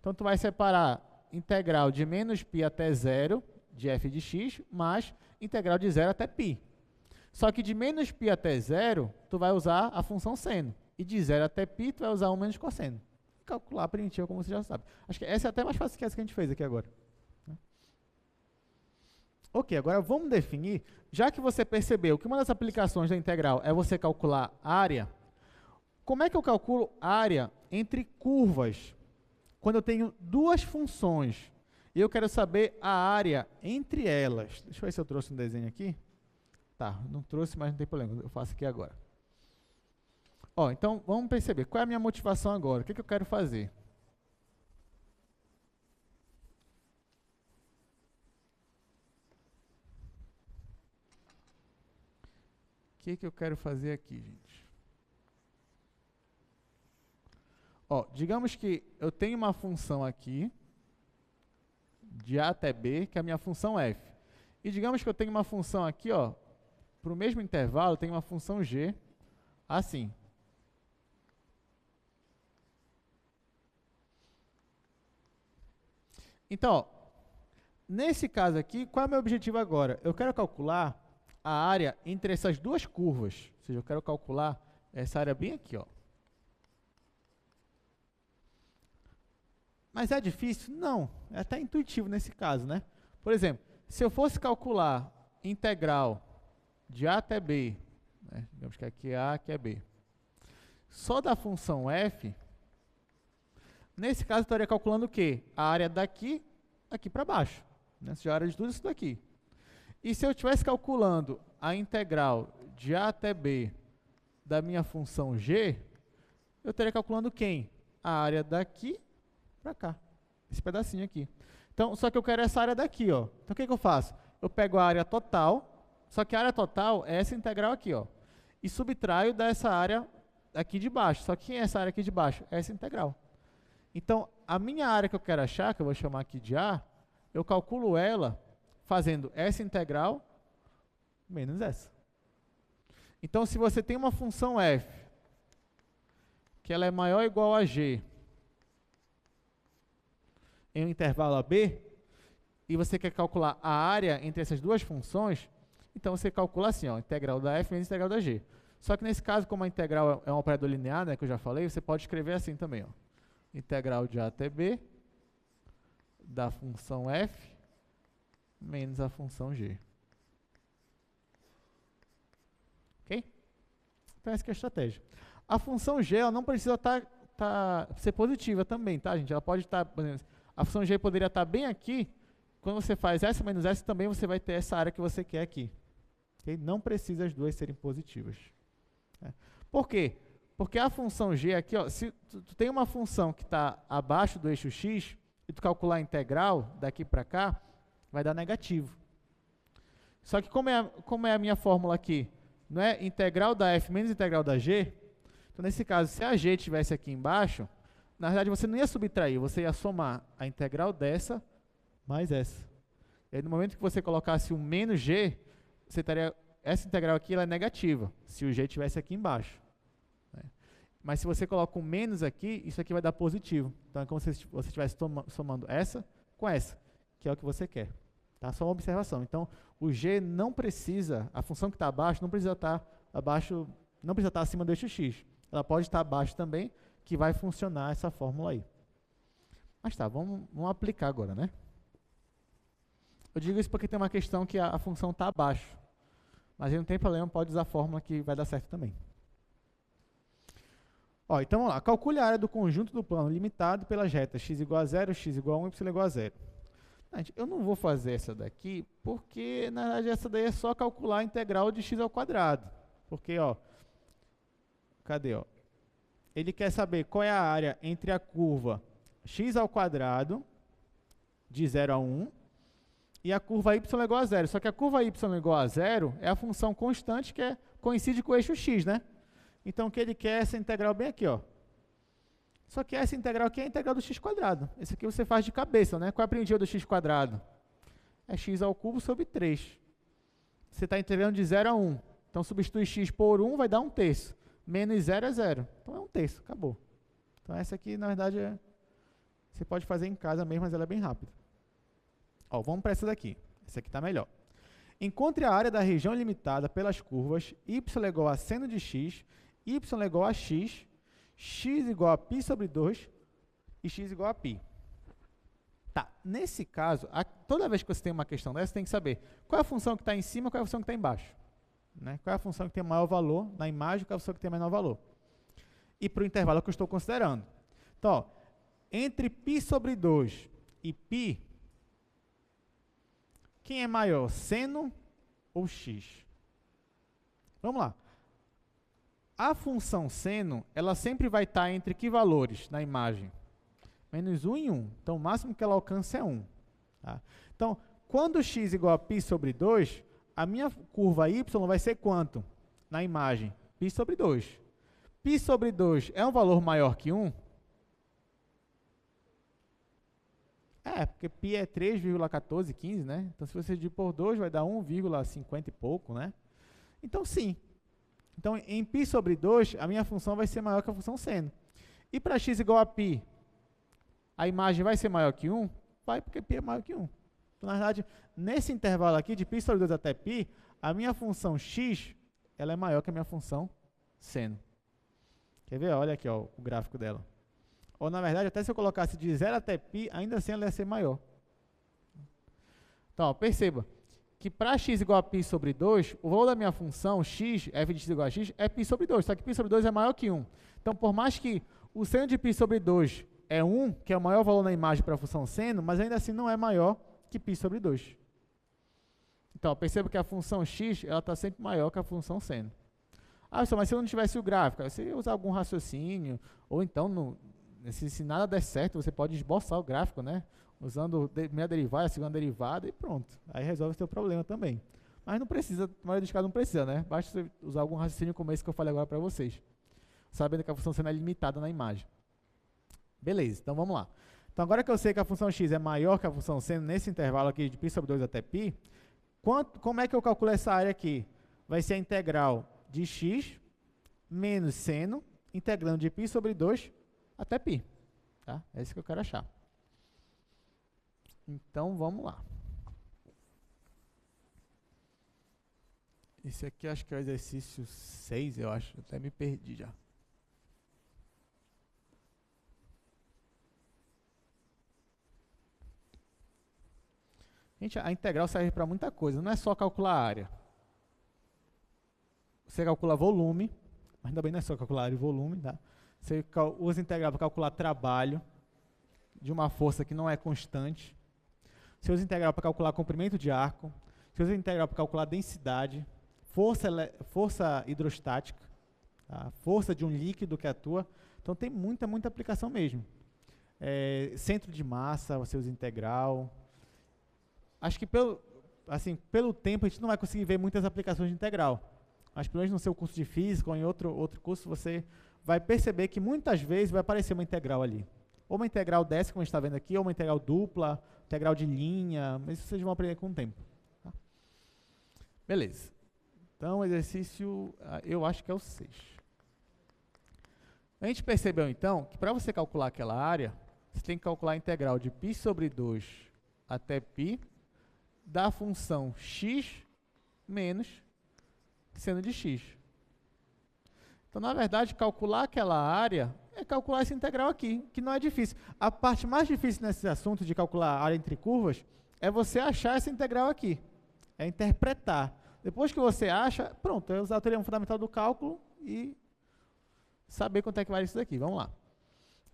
Então, tu vai separar integral de menos π até 0 de f de x, mais integral de 0 até π. Só que de menos π até 0, tu vai usar a função seno. E de 0 até π, tu vai usar 1 menos cosseno. Calcular a primitiva, como você já sabe. Acho que essa é até mais fácil que essa que a gente fez aqui agora. Ok, agora vamos definir, já que você percebeu que uma das aplicações da integral é você calcular área, como é que eu calculo área entre curvas? Quando eu tenho duas funções e eu quero saber a área entre elas. Deixa eu ver se eu trouxe um desenho aqui. Tá, não trouxe, mas não tem problema, eu faço aqui agora. Ó, então, vamos perceber, qual é a minha motivação agora? O que eu quero fazer? O que eu quero fazer aqui, gente? Ó, digamos que eu tenho uma função aqui, de A até B, que é a minha função f. E digamos que eu tenho uma função aqui, ó, para o mesmo intervalo, eu tenho uma função g, assim. Então, ó, nesse caso aqui, qual é o meu objetivo agora? Eu quero calcular a área entre essas duas curvas. Ou seja, eu quero calcular essa área bem aqui, ó. Mas é difícil? Não. É até intuitivo nesse caso, né? Por exemplo, se eu fosse calcular integral de A até B, né? Digamos que aqui é A, aqui é B, só da função f, nesse caso eu estaria calculando o quê? A área daqui, aqui para baixo. Né? Ou seja, a área de tudo isso daqui. E se eu estivesse calculando a integral de A até B da minha função g, eu estaria calculando quem? A área daqui para cá. Esse pedacinho aqui. Então, só que eu quero essa área daqui, ó. Então, o que eu faço? Eu pego a área total, só que a área total é essa integral aqui, ó. E subtraio dessa área aqui de baixo. Só que quem é essa área aqui de baixo? É essa integral. Então, a minha área que eu quero achar, que eu vou chamar aqui de A, eu calculo ela fazendo essa integral menos essa. Então, se você tem uma função f, que ela é maior ou igual a g, em um intervalo AB, e você quer calcular a área entre essas duas funções, então você calcula assim, ó, integral da f menos integral da g. Só que nesse caso, como a integral é um operador linear, né, que eu já falei, você pode escrever assim também, ó, integral de a até b da função f menos a função g. Ok? Então essa que é a estratégia. A função g ela não precisa ser positiva também, tá, gente? Ela pode estar, por exemplo, a função g poderia estar bem aqui. Quando você faz essa menos essa, também você vai ter essa área que você quer aqui. Okay? Não precisa as duas serem positivas. Por quê? Porque a função g aqui, ó, se tu tem uma função que está abaixo do eixo x, e tu calcular a integral daqui para cá, vai dar negativo. Só que como é a minha fórmula aqui? Não é integral da f menos integral da g? Então, nesse caso, se a g estivesse aqui embaixo, na verdade você não ia subtrair, você ia somar a integral dessa mais essa. E aí, no momento que você colocasse um menos g, você teria, essa integral aqui ela é negativa, se o g estivesse aqui embaixo. Né? Mas se você coloca um menos aqui, isso aqui vai dar positivo. Então é como se você estivesse somando essa com essa, que é o que você quer. Tá? Só uma observação. Então, o g não precisa, a função que está abaixo, não precisa estar abaixo, não precisa estar acima do eixo x. Ela pode estar abaixo também, que vai funcionar essa fórmula aí. Mas tá, vamos aplicar agora, né? Eu digo isso porque tem uma questão que a função está abaixo. Mas aí não tem problema, pode usar a fórmula que vai dar certo também. Ó, então vamos lá. Calcule a área do conjunto do plano limitado pelas retas x igual a 0, x igual a 1 e y igual a 0. Gente, eu não vou fazer essa daqui, porque na verdade essa daí é só calcular a integral de x ao quadrado. Porque, ó, cadê, ó? Ele quer saber qual é a área entre a curva x ao quadrado de 0 a 1 e a curva y é igual a 0. Só que a curva y igual a 0 é a função constante que coincide com o eixo x, né? Então, o que ele quer é essa integral bem aqui, ó. Só que essa integral aqui é a integral do x quadrado. Esse aqui você faz de cabeça, né? Qual é a primitiva do x quadrado? É x ao cubo sobre 3. Você está integrando de 0 a 1. Então, substitui x por 1, vai dar 1/3. Menos 0 é 0. Então, é 1/3. Acabou. Então, essa aqui, na verdade, você pode fazer em casa mesmo, mas ela é bem rápida. Ó, vamos para essa daqui. Essa aqui está melhor. Encontre a área da região limitada pelas curvas y igual a seno de x, y igual a x, x igual a π sobre 2 e x igual a π. Tá, nesse caso, toda vez que você tem uma questão dessa, você tem que saber qual é a função que está em cima e qual é a função que está embaixo. Né? Qual é a função que tem maior valor na imagem e qual é a função que tem menor valor. E para o intervalo que eu estou considerando. Então, ó, entre π sobre 2 e π, quem é maior, seno ou x? Vamos lá. A função seno, ela sempre vai estar entre que valores na imagem? Menos 1 e 1. Então, o máximo que ela alcança é 1. Tá? Então, quando x igual a π sobre 2, a minha curva y vai ser quanto na imagem? π sobre 2. π sobre 2 é um valor maior que 1? Porque π é 3,1415, né? Então, se você dividir por 2, vai dar 1,50 e pouco, né? Então, sim. Então, em π sobre 2, a minha função vai ser maior que a função seno. E para x igual a π, a imagem vai ser maior que 1? Vai, porque π é maior que 1. Então, na verdade, nesse intervalo aqui, de π sobre 2 até π, a minha função x, ela é maior que a minha função seno. Quer ver? Olha aqui, ó, o gráfico dela. Ou, na verdade, até se eu colocasse de 0 até π, ainda assim ela ia ser maior. Então, ó, perceba que para x igual a π sobre 2, o valor da minha função x, f de x igual a x, é π sobre 2. Só que π sobre 2 é maior que 1. Então, por mais que o seno de π sobre 2 é 1, que é o maior valor na imagem para a função seno, mas ainda assim não é maior que π sobre 2. Então, perceba que a função x está sempre maior que a função seno. Mas se eu não tivesse o gráfico, você ia usar algum raciocínio, ou então, se nada der certo, você pode esboçar o gráfico, né? Usando a primeira derivada, a segunda derivada e pronto. Aí resolve o seu problema também. Mas não precisa, na maioria dos casos não precisa, né? Basta você usar algum raciocínio como esse que eu falei agora para vocês. Sabendo que a função seno é limitada na imagem. Beleza, então vamos lá. Então agora que eu sei que a função x é maior que a função seno nesse intervalo aqui de π sobre 2 até π, como é que eu calculo essa área aqui? Vai ser a integral de x menos seno, integrando de π sobre 2 até π. Tá? É isso que eu quero achar. Então, vamos lá. Esse aqui acho que é o exercício 6, eu acho. Até me perdi já. Gente, a integral serve para muita coisa, não é só calcular a área. Você calcula volume, mas ainda bem não é só calcular área e volume, tá? Você usa integral para calcular trabalho de uma força que não é constante. Você usa integral para calcular comprimento de arco. Você usa integral para calcular densidade, força hidrostática, tá? Força de um líquido que atua. Então tem muita aplicação mesmo. Centro de massa, você usa integral. Acho que pelo tempo a gente não vai conseguir ver muitas aplicações de integral. Mas pelo menos no seu curso de física ou em outro curso, você vai perceber que muitas vezes vai aparecer uma integral ali. Ou uma integral dessa, como a gente está vendo aqui, ou uma integral dupla, integral de linha, mas isso vocês vão aprender com o tempo. Tá? Beleza. Então, o exercício, eu acho que é o 6. A gente percebeu, então, que para você calcular aquela área, você tem que calcular a integral de π sobre 2 até π da função x menos seno de x. Então, na verdade, calcular aquela área é calcular essa integral aqui, que não é difícil. A parte mais difícil nesse assunto de calcular a área entre curvas é você achar essa integral aqui. É interpretar. Depois que você acha, pronto, é usar o teorema fundamental do cálculo e saber quanto é que vale isso daqui. Vamos lá.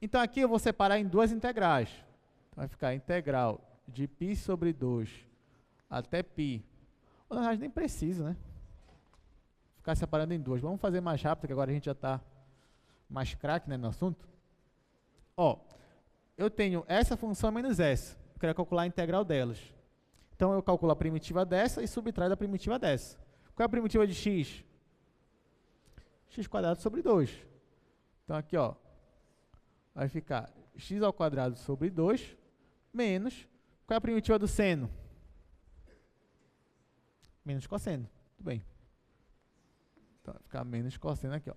Então, aqui eu vou separar em duas integrais. Então, vai ficar a integral de π sobre 2 até π. Ou, na verdade, nem precisa, né? Ficar separando em duas. Vamos fazer mais rápido, que agora a gente já está mais craque, né, no assunto. Ó, eu tenho essa função menos essa. Eu quero calcular a integral delas. Então, eu calculo a primitiva dessa e subtraio da primitiva dessa. Qual é a primitiva de x? X² sobre 2. Então, aqui, ó, vai ficar x² sobre 2 menos, qual é a primitiva do seno? Menos cosseno. Tudo bem. Então, vai ficar menos cosseno aqui, ó.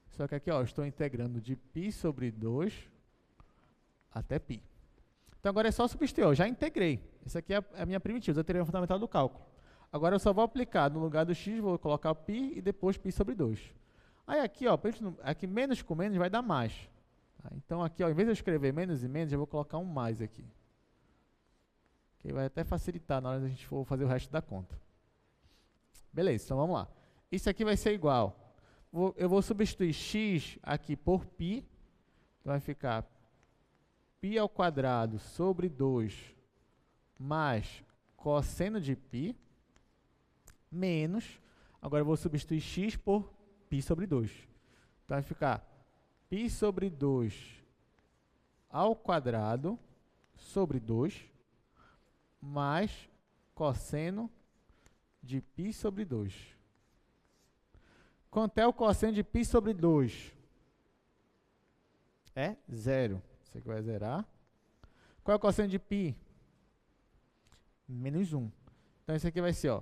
Só que aqui, ó, eu estou integrando de π sobre 2 até π. Então, agora é só substituir. Eu já integrei. Essa aqui é a minha primitiva, a teoria fundamental do cálculo. Agora, eu só vou aplicar no lugar do x, vou colocar π e depois π sobre 2. Aí, aqui, ó, aqui menos com menos vai dar mais. Tá? Então, aqui, ó, em vez de eu escrever menos e menos, eu vou colocar um mais aqui. Que vai até facilitar na hora que a gente for fazer o resto da conta. Beleza, então vamos lá. Isso aqui vai ser igual. Eu vou substituir x aqui por π. Então, vai ficar π² sobre 2 mais cosseno de π menos, agora eu vou substituir x por π sobre 2. Então, vai ficar π sobre 2 ao quadrado sobre 2 mais cosseno de π sobre 2. Quanto é o cosseno de π sobre 2? É 0. Isso aqui vai zerar. Qual é o cosseno de π? Menos 1. Então, isso aqui vai ser, ó,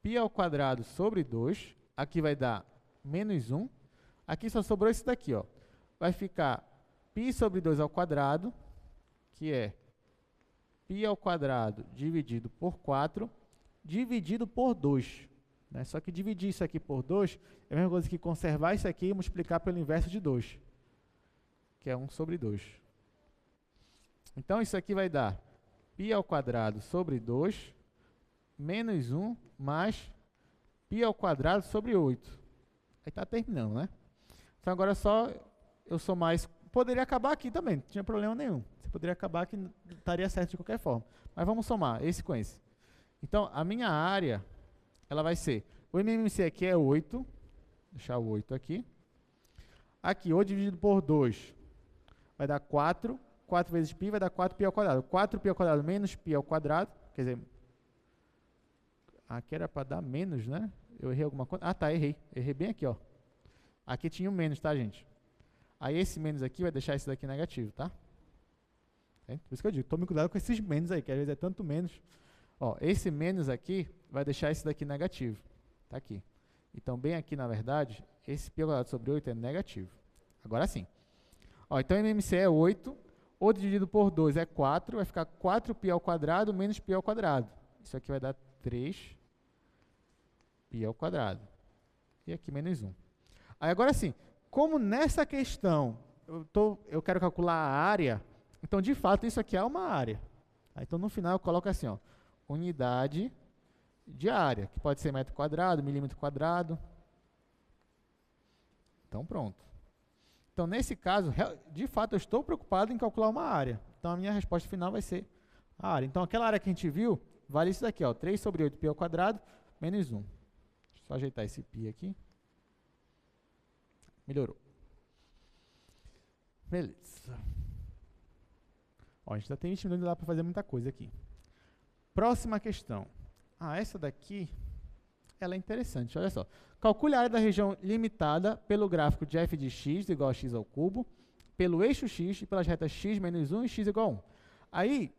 π² sobre 2. Aqui vai dar menos 1. Aqui só sobrou esse daqui, ó. Vai ficar π sobre 2 ao quadrado, que é π² dividido por 4, dividido por 2. Né? Só que dividir isso aqui por 2 é a mesma coisa que conservar isso aqui e multiplicar pelo inverso de 2, que é 1 sobre 2. Então, isso aqui vai dar π² sobre 2 menos 1 mais π² sobre 8. Aí está terminando, né? Então, agora só eu somar isso. Poderia acabar aqui também, não tinha problema nenhum. Você poderia acabar aqui, estaria certo de qualquer forma. Mas vamos somar esse com esse. Então, a minha área, ela vai ser, o MMC aqui é 8, vou deixar o 8 aqui. Aqui, 8 dividido por 2 vai dar 4. 4 vezes π vai dar 4π². 4π² menos π², quer dizer, aqui era para dar menos, né? Eu errei alguma coisa. Ah, tá, errei. Errei bem aqui, ó. Aqui tinha um menos, tá, gente? Aí esse menos aqui vai deixar esse daqui negativo, tá? Por isso que eu digo, tome cuidado com esses menos aí, que às vezes é tanto menos. Ó, esse menos aqui vai deixar esse daqui negativo. Tá aqui. Então, bem aqui, na verdade, esse π² sobre 8 é negativo. Agora sim. Ó, então, MMC é 8. 8 dividido por 2 é 4. Vai ficar 4π² menos π². Isso aqui vai dar 3 π ao quadrado. E aqui menos 1. Aí agora sim, como nessa questão eu quero calcular a área, então de fato isso aqui é uma área. Então no final eu coloco assim, ó, unidade de área, que pode ser metro quadrado, milímetro quadrado. Então pronto. Então nesse caso, de fato eu estou preocupado em calcular uma área. Então a minha resposta final vai ser a área. Então aquela área que a gente viu, vale isso daqui, ó, 3 sobre 8 π ao quadrado menos 1. Deixa eu só ajeitar esse π aqui. Melhorou. Beleza. Ó, a gente ainda tem 20 minutos lá para fazer muita coisa aqui. Próxima questão. Essa daqui, ela é interessante, olha só. Calcule a área da região limitada pelo gráfico de f de x igual a x ao cubo, pelo eixo x e pelas retas x menos 1 e x igual a 1. Aí,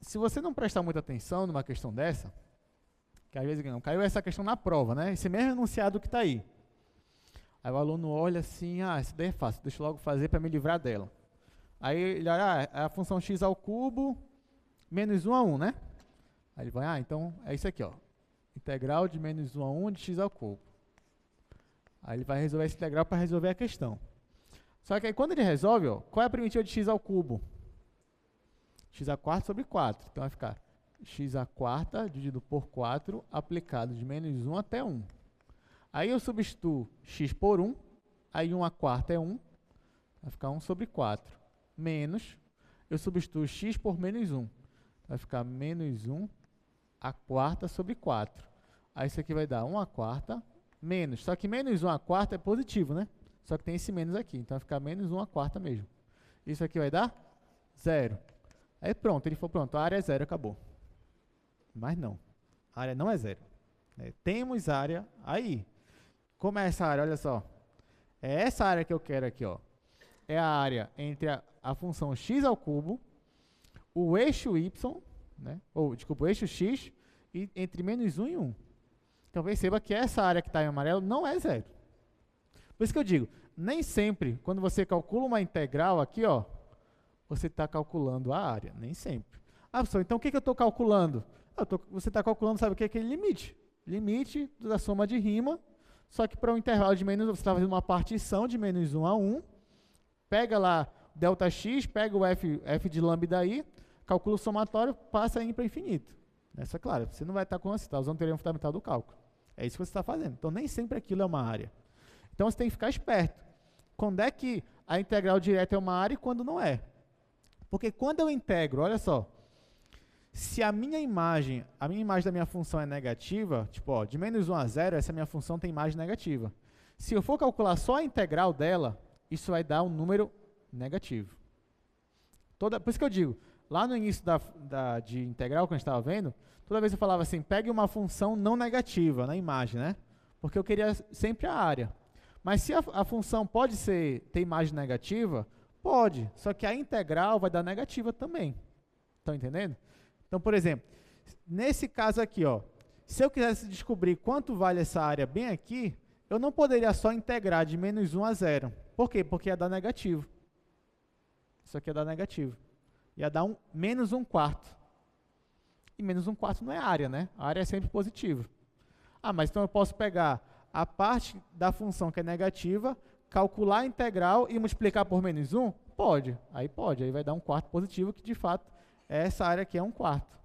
se você não prestar muita atenção numa questão dessa, que às vezes não caiu essa questão na prova, né? Esse mesmo enunciado que está aí. Aí o aluno olha assim, isso daí é fácil, deixa eu logo fazer para me livrar dela. Aí ele olha, é a função x ao cubo menos 1 a 1, né? Aí ele vai, então é isso aqui, ó. Integral de menos 1 a 1 de x ao cubo. Aí ele vai resolver esse integral para resolver a questão. Só que aí quando ele resolve, ó, qual é a primitiva de x ao cubo? X a quarta sobre 4. Então vai ficar x a quarta dividido por 4 aplicado de menos 1 até 1. Aí eu substituo x por 1, aí 1 a quarta é 1, vai ficar 1 sobre 4. Menos, eu substituo x por menos 1, vai ficar menos 1 a quarta sobre 4. Aí isso aqui vai dar 1 a quarta menos, só que menos 1 a quarta é positivo, né? Só que tem esse menos aqui, então vai ficar menos 1 a quarta mesmo. Isso aqui vai dar 0. Aí pronto, ele falou, pronto, a área é 0, acabou. Mas não, a área não é 0. Temos área aí. Como é essa área? Olha só. É essa área que eu quero aqui, ó. É a área entre a função x ao cubo, o eixo y, né? Desculpa, o eixo x, e entre menos 1 e 1. Então perceba que essa área que está em amarelo não é 0. Por isso que eu digo, nem sempre, quando você calcula uma integral aqui, ó, você está calculando a área. Nem sempre. Professor, então o que eu estou calculando? Você está calculando, sabe o que é aquele limite? Limite da soma de rima, só que para um intervalo de menos, você está fazendo uma partição de menos 1 a 1, pega lá Δx, pega o f de lambda aí, calcula o somatório, passa aí para infinito. Essa, claro, você não vai estar com você está usando o teorema fundamental do cálculo. É isso que você está fazendo. Então, nem sempre aquilo é uma área. Então, você tem que ficar esperto. Quando é que a integral direta é uma área e quando não é? Porque quando eu integro, olha só, se a minha imagem da minha função é negativa, tipo, ó, de menos 1 a 0, essa minha função tem imagem negativa. Se eu for calcular só a integral dela, isso vai dar um número negativo. Por isso que eu digo, lá no início de integral, que a gente estava vendo, toda vez eu falava assim, pegue uma função não negativa na imagem, né? Porque eu queria sempre a área. Mas se a função pode ter imagem negativa, pode, só que a integral vai dar negativa também. Estão entendendo? Então, por exemplo, nesse caso aqui, ó, se eu quisesse descobrir quanto vale essa área bem aqui, eu não poderia só integrar de menos 1 a 0. Por quê? Porque ia dar negativo. Isso aqui ia dar negativo. Ia dar menos 1 quarto. E menos 1 quarto não é área, né? A área é sempre positiva. Mas então eu posso pegar a parte da função que é negativa, calcular a integral e multiplicar por menos 1? Pode. Aí vai dar 1 quarto positivo, que de fato essa área aqui é 1 quarto.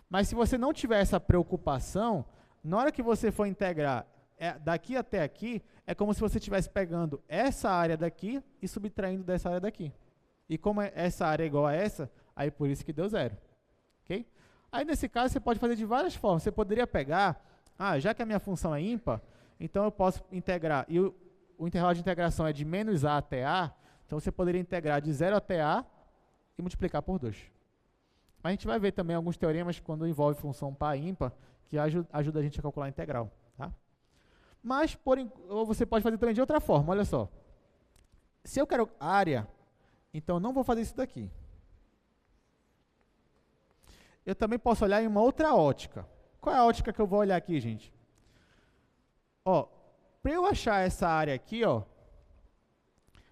Mas se você não tiver essa preocupação, na hora que você for integrar daqui até aqui, é como se você estivesse pegando essa área daqui e subtraindo dessa área daqui. E como essa área é igual a essa, aí por isso que deu 0. Ok? Aí nesse caso você pode fazer de várias formas. Você poderia pegar, já que a minha função é ímpar, então eu posso integrar, e o intervalo de integração é de menos a até a, então você poderia integrar de 0 até a e multiplicar por 2. A gente vai ver também alguns teoremas quando envolve função par ímpar, que ajuda a gente a calcular a integral. Tá? Mas, ou você pode fazer também de outra forma, olha só. Se eu quero área, então eu não vou fazer isso daqui. Eu também posso olhar em uma outra ótica. Qual é a ótica que eu vou olhar aqui, gente? Para eu achar essa área aqui,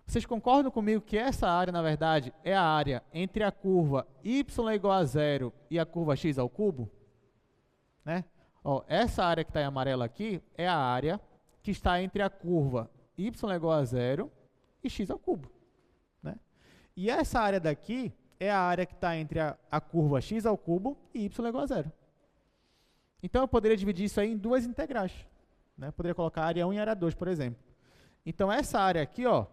vocês concordam comigo que essa área, na verdade, é a área entre a curva y igual a 0 e a curva x ao cubo? Né? Ó, essa área que está em amarelo aqui é a área que está entre a curva y é igual a zero e x ao cubo. Né? E essa área daqui é a área que está entre a curva x ao cubo e y é igual a zero. Então, eu poderia dividir isso aí em duas integrais. Né? Eu poderia colocar área 1 e área 2, por exemplo. Então, essa área aqui, ó,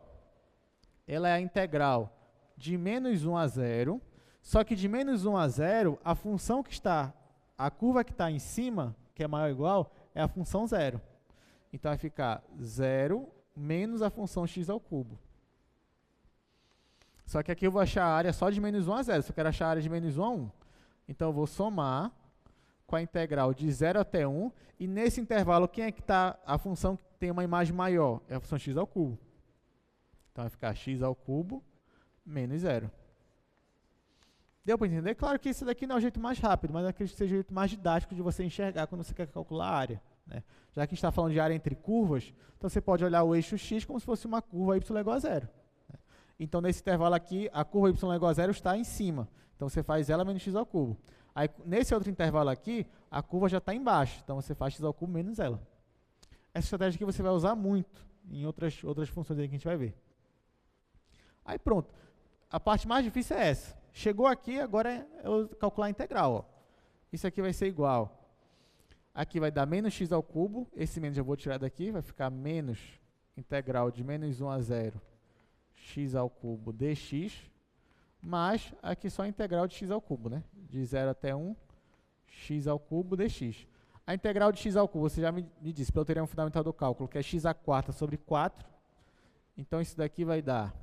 ela é a integral de menos 1 a 0, só que de menos 1 a 0, a função que está, a curva que está em cima, que é maior ou igual, é a função 0. Então, vai ficar 0 menos a função x ao cubo. Só que aqui eu vou achar a área só de menos 1 a 0, só quero achar a área de menos 1 a 1. Então, eu vou somar com a integral de 0 até 1, e nesse intervalo, quem é que está a função que tem uma imagem maior? É a função x ao cubo. Então, vai ficar x ao cubo menos 0. Deu para entender? Claro que esse daqui não é o jeito mais rápido, mas acredito que seja o jeito mais didático de você enxergar quando você quer calcular a área. Né? Já que a gente está falando de área entre curvas, então você pode olhar o eixo x como se fosse uma curva y igual a 0. Né? Então, nesse intervalo aqui, a curva y igual a 0 está em cima. Então, você faz ela menos x ao cubo. Aí, nesse outro intervalo aqui, a curva já está embaixo. Então, você faz x ao cubo menos ela. Essa estratégia aqui você vai usar muito em outras funções aí que a gente vai ver. Aí, pronto. A parte mais difícil é essa. Chegou aqui, agora é eu calcular a integral. Ó. Isso aqui vai ser igual. Aqui vai dar menos x ao cubo. Esse menos eu vou tirar daqui. Vai ficar menos integral de menos 1 a 0 x ao cubo dx. Mais aqui só a integral de x ao cubo. Né? De 0 até 1, x ao cubo dx. A integral de x ao cubo, você já me disse, pelo teorema fundamental do cálculo, que é x à quarta sobre 4. Então, isso daqui vai dar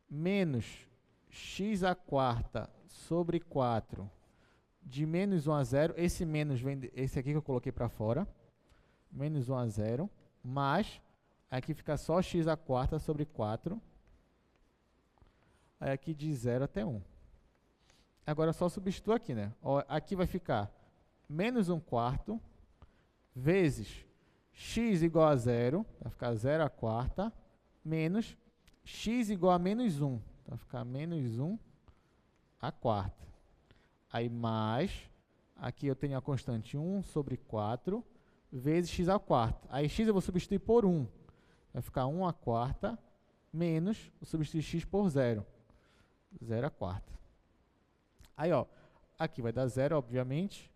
menos x à quarta sobre 4 de menos 1 a 0. Esse menos vem esse aqui que eu coloquei para fora. Menos 1 a 0. Mais, aqui fica só x à quarta sobre 4. Aí aqui de 0 até 1. Agora só substituo aqui, né? Ó, aqui vai ficar menos 1 quarto vezes x igual a 0. Vai ficar 0 à quarta. Menos x igual a menos 1. Então, vai ficar menos 1 à quarta. Aí, mais, aqui eu tenho a constante 1 sobre 4, vezes x à quarta. Aí, x eu vou substituir por 1. Vai ficar 1 à quarta, menos, vou substituir x por 0. 0 à quarta. Aí, ó, aqui vai dar 0, obviamente.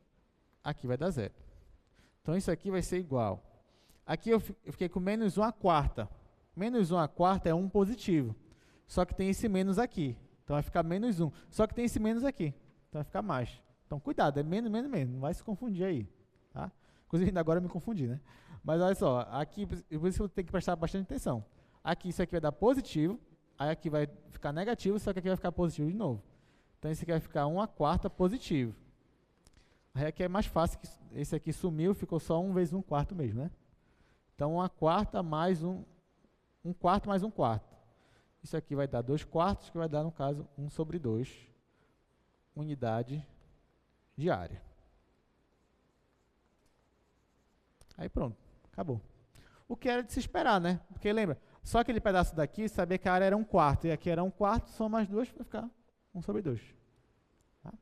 Aqui vai dar 0. Então, isso aqui vai ser igual. Aqui eu fiquei com menos 1 à quarta. Menos 1 à quarta é 1 positivo. Só que tem esse menos aqui. Então, vai ficar menos 1. Só que tem esse menos aqui. Então, vai ficar mais. Então, cuidado. É menos, menos, menos. Não vai se confundir aí. Tá? Inclusive, ainda agora eu me confundi, né? Mas, olha só. Aqui, por isso que eu tenho que prestar bastante atenção. Aqui, isso aqui vai dar positivo. Aí, aqui vai ficar negativo. Só que aqui vai ficar positivo de novo. Então, esse aqui vai ficar 1 à quarta positivo. Aí, aqui é mais fácil. Que esse aqui sumiu. Ficou só 1 vezes 1 quarto mesmo, né? Então, 1 à quarta mais 1 quarto mais 1 quarto. Isso aqui vai dar 2 quartos, que vai dar, no caso, 1 sobre 2 unidade de área. Aí pronto, acabou. O que era de se esperar, né? Porque lembra, só aquele pedaço daqui, sabia que a área era 1 quarto, e aqui era 1 quarto, soma mais 2, vai ficar 1 sobre 2. Tá?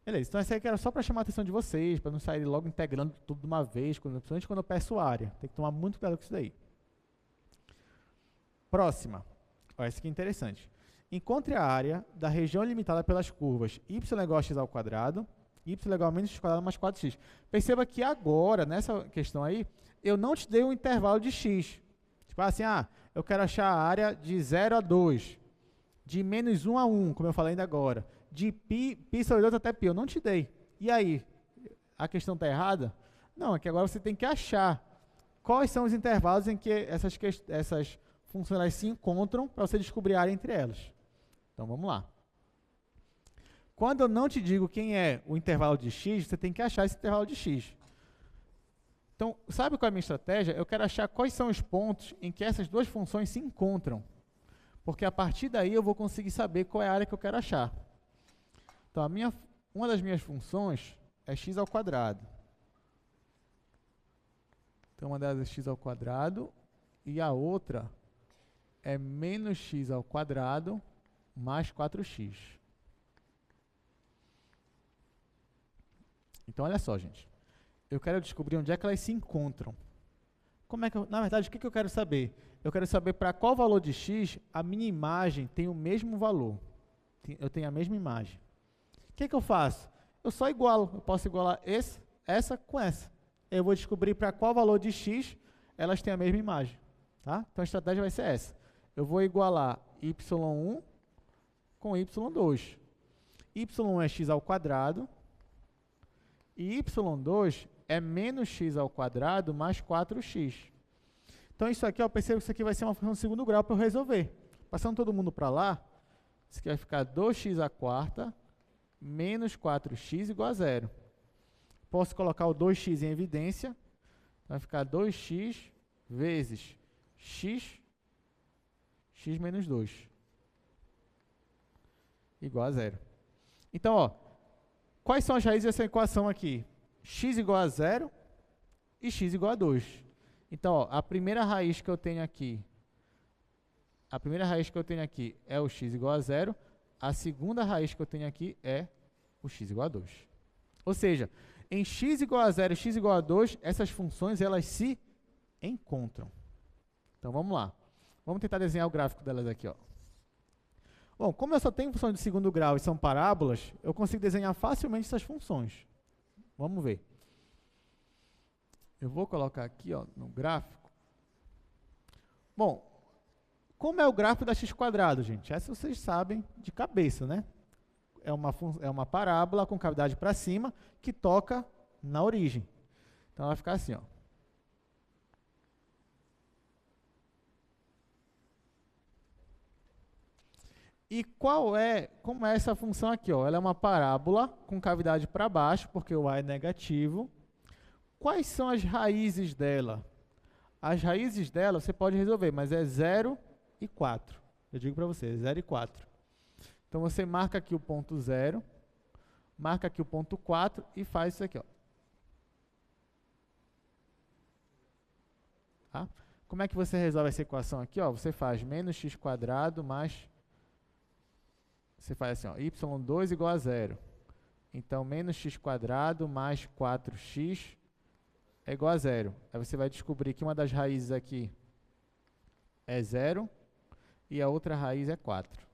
Beleza, então essa aqui era só para chamar a atenção de vocês, para não sair logo integrando tudo de uma vez, principalmente quando eu peço área. Tem que tomar muito cuidado com isso daí. Próxima. Olha, essa aqui é interessante. Encontre a área da região limitada pelas curvas y igual a x ao quadrado, y igual a menos x quadrado mais 4x. Perceba que agora, nessa questão aí, eu não te dei um intervalo de x. Tipo assim, eu quero achar a área de 0 a 2, de menos 1 a 1, como eu falei ainda agora, de π sobre 2 até π. Eu não te dei. E aí? A questão está errada? Não, é que agora você tem que achar quais são os intervalos em que essas funções se encontram para você descobrir a área entre elas. Então, vamos lá. Quando eu não te digo quem é o intervalo de x, você tem que achar esse intervalo de x. Então, sabe qual é a minha estratégia? Eu quero achar quais são os pontos em que essas duas funções se encontram. Porque a partir daí eu vou conseguir saber qual é a área que eu quero achar. Então, uma das minhas funções é x ao quadrado. Então, uma delas é x ao quadrado e a outra é menos x ao quadrado mais 4x. Então, olha só, gente. Eu quero descobrir onde é que elas se encontram. Na verdade, o que eu quero saber? Eu quero saber para qual valor de x a minha imagem tem o mesmo valor. Eu tenho a mesma imagem. O que eu faço? Eu só igualo. Eu posso igualar essa com essa. Eu vou descobrir para qual valor de x elas têm a mesma imagem. Tá? Então, a estratégia vai ser essa. Eu vou igualar y1 com y2. y1 é x ao quadrado e y2 é menos x ao quadrado mais 4x. Então, isso aqui, eu percebo que isso aqui vai ser uma função de segundo grau para eu resolver. Passando todo mundo para lá, isso aqui vai ficar 2x à quarta menos 4x igual a zero. Posso colocar o 2x em evidência. Vai ficar 2x vezes x menos 2 igual a zero. Então, ó, quais são as raízes dessa equação aqui? X igual a zero e x igual a 2. Então, ó, a primeira raiz que eu tenho aqui é o x igual a zero. A segunda raiz que eu tenho aqui é o x igual a 2. Ou seja, em x igual a 0 e x igual a 2, essas funções elas se encontram. Então, vamos lá. Vamos tentar desenhar o gráfico delas aqui, ó. Bom, como eu só tenho funções de segundo grau e são parábolas, eu consigo desenhar facilmente essas funções. Vamos ver. Eu vou colocar aqui, ó, no gráfico. Bom, como é o gráfico da x², gente? Essa vocês sabem de cabeça, né? É uma parábola com cavidade para cima que toca na origem. Então, vai ficar assim, ó. E como é essa função aqui? Ó? Ela é uma parábola com cavidade para baixo, porque o a é negativo. Quais são as raízes dela? As raízes dela você pode resolver, mas é 0 e 4. Eu digo para você, 0 e 4. Então, você marca aqui o ponto 0, marca aqui o ponto 4 e faz isso aqui. Ó. Tá? Como é que você resolve essa equação aqui? Ó? Você faz menos x² mais... Você faz assim, ó, y2 igual a 0. Então, menos x² mais 4x é igual a 0. Aí você vai descobrir que uma das raízes aqui é 0 e a outra raiz é 4.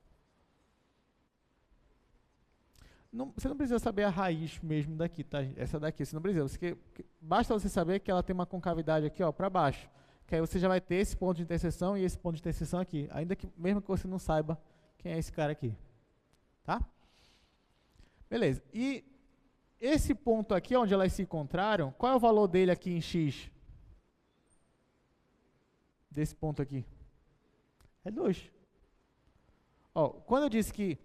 Você não precisa saber a raiz mesmo daqui, tá? Essa daqui, você não precisa. Basta você saber que ela tem uma concavidade aqui, ó, para baixo. Que aí você já vai ter esse ponto de interseção e esse ponto de interseção aqui. Ainda que, mesmo que você não saiba quem é esse cara aqui. Tá? Beleza. E esse ponto aqui, onde elas se encontraram, qual é o valor dele aqui em x? Desse ponto aqui? É 2. Ó, quando eu disse que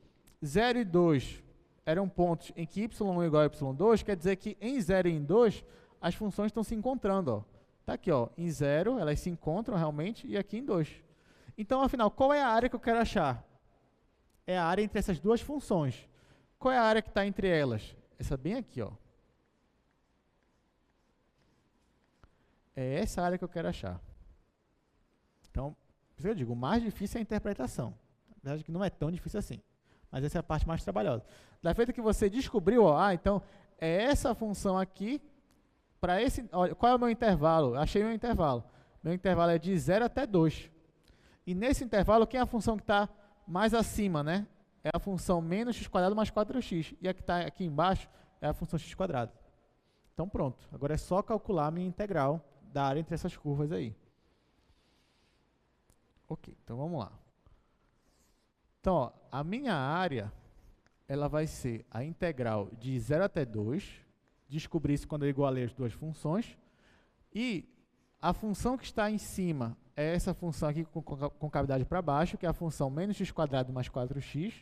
0 e 2 eram pontos em que y1 igual a y2, quer dizer que em 0 e em 2, as funções estão se encontrando. Ó. Tá aqui, ó, em 0, elas se encontram realmente, e aqui em 2. Então, afinal, qual é a área que eu quero achar? É a área entre essas duas funções. Qual é a área que está entre elas? Essa bem aqui, ó. É essa área que eu quero achar. Então, por isso eu digo, o mais difícil é a interpretação. Na verdade, que não é tão difícil assim. Mas essa é a parte mais trabalhosa. Da feita que você descobriu, ó, então, é essa função aqui, para esse... Olha, qual é o meu intervalo? Achei o meu intervalo. Meu intervalo é de 0 até 2. E nesse intervalo, quem é a função que está mais acima, né? É a função menos x² mais 4x. E a que está aqui embaixo é a função x². Então, pronto. Agora é só calcular a minha integral da área entre essas curvas aí. Ok, então vamos lá. Então, ó, a minha área, ela vai ser a integral de 0 até 2. Descobri isso quando eu igualei as duas funções. E a função que está em cima é essa função aqui com cavidade para baixo, que é a função menos x² mais 4x.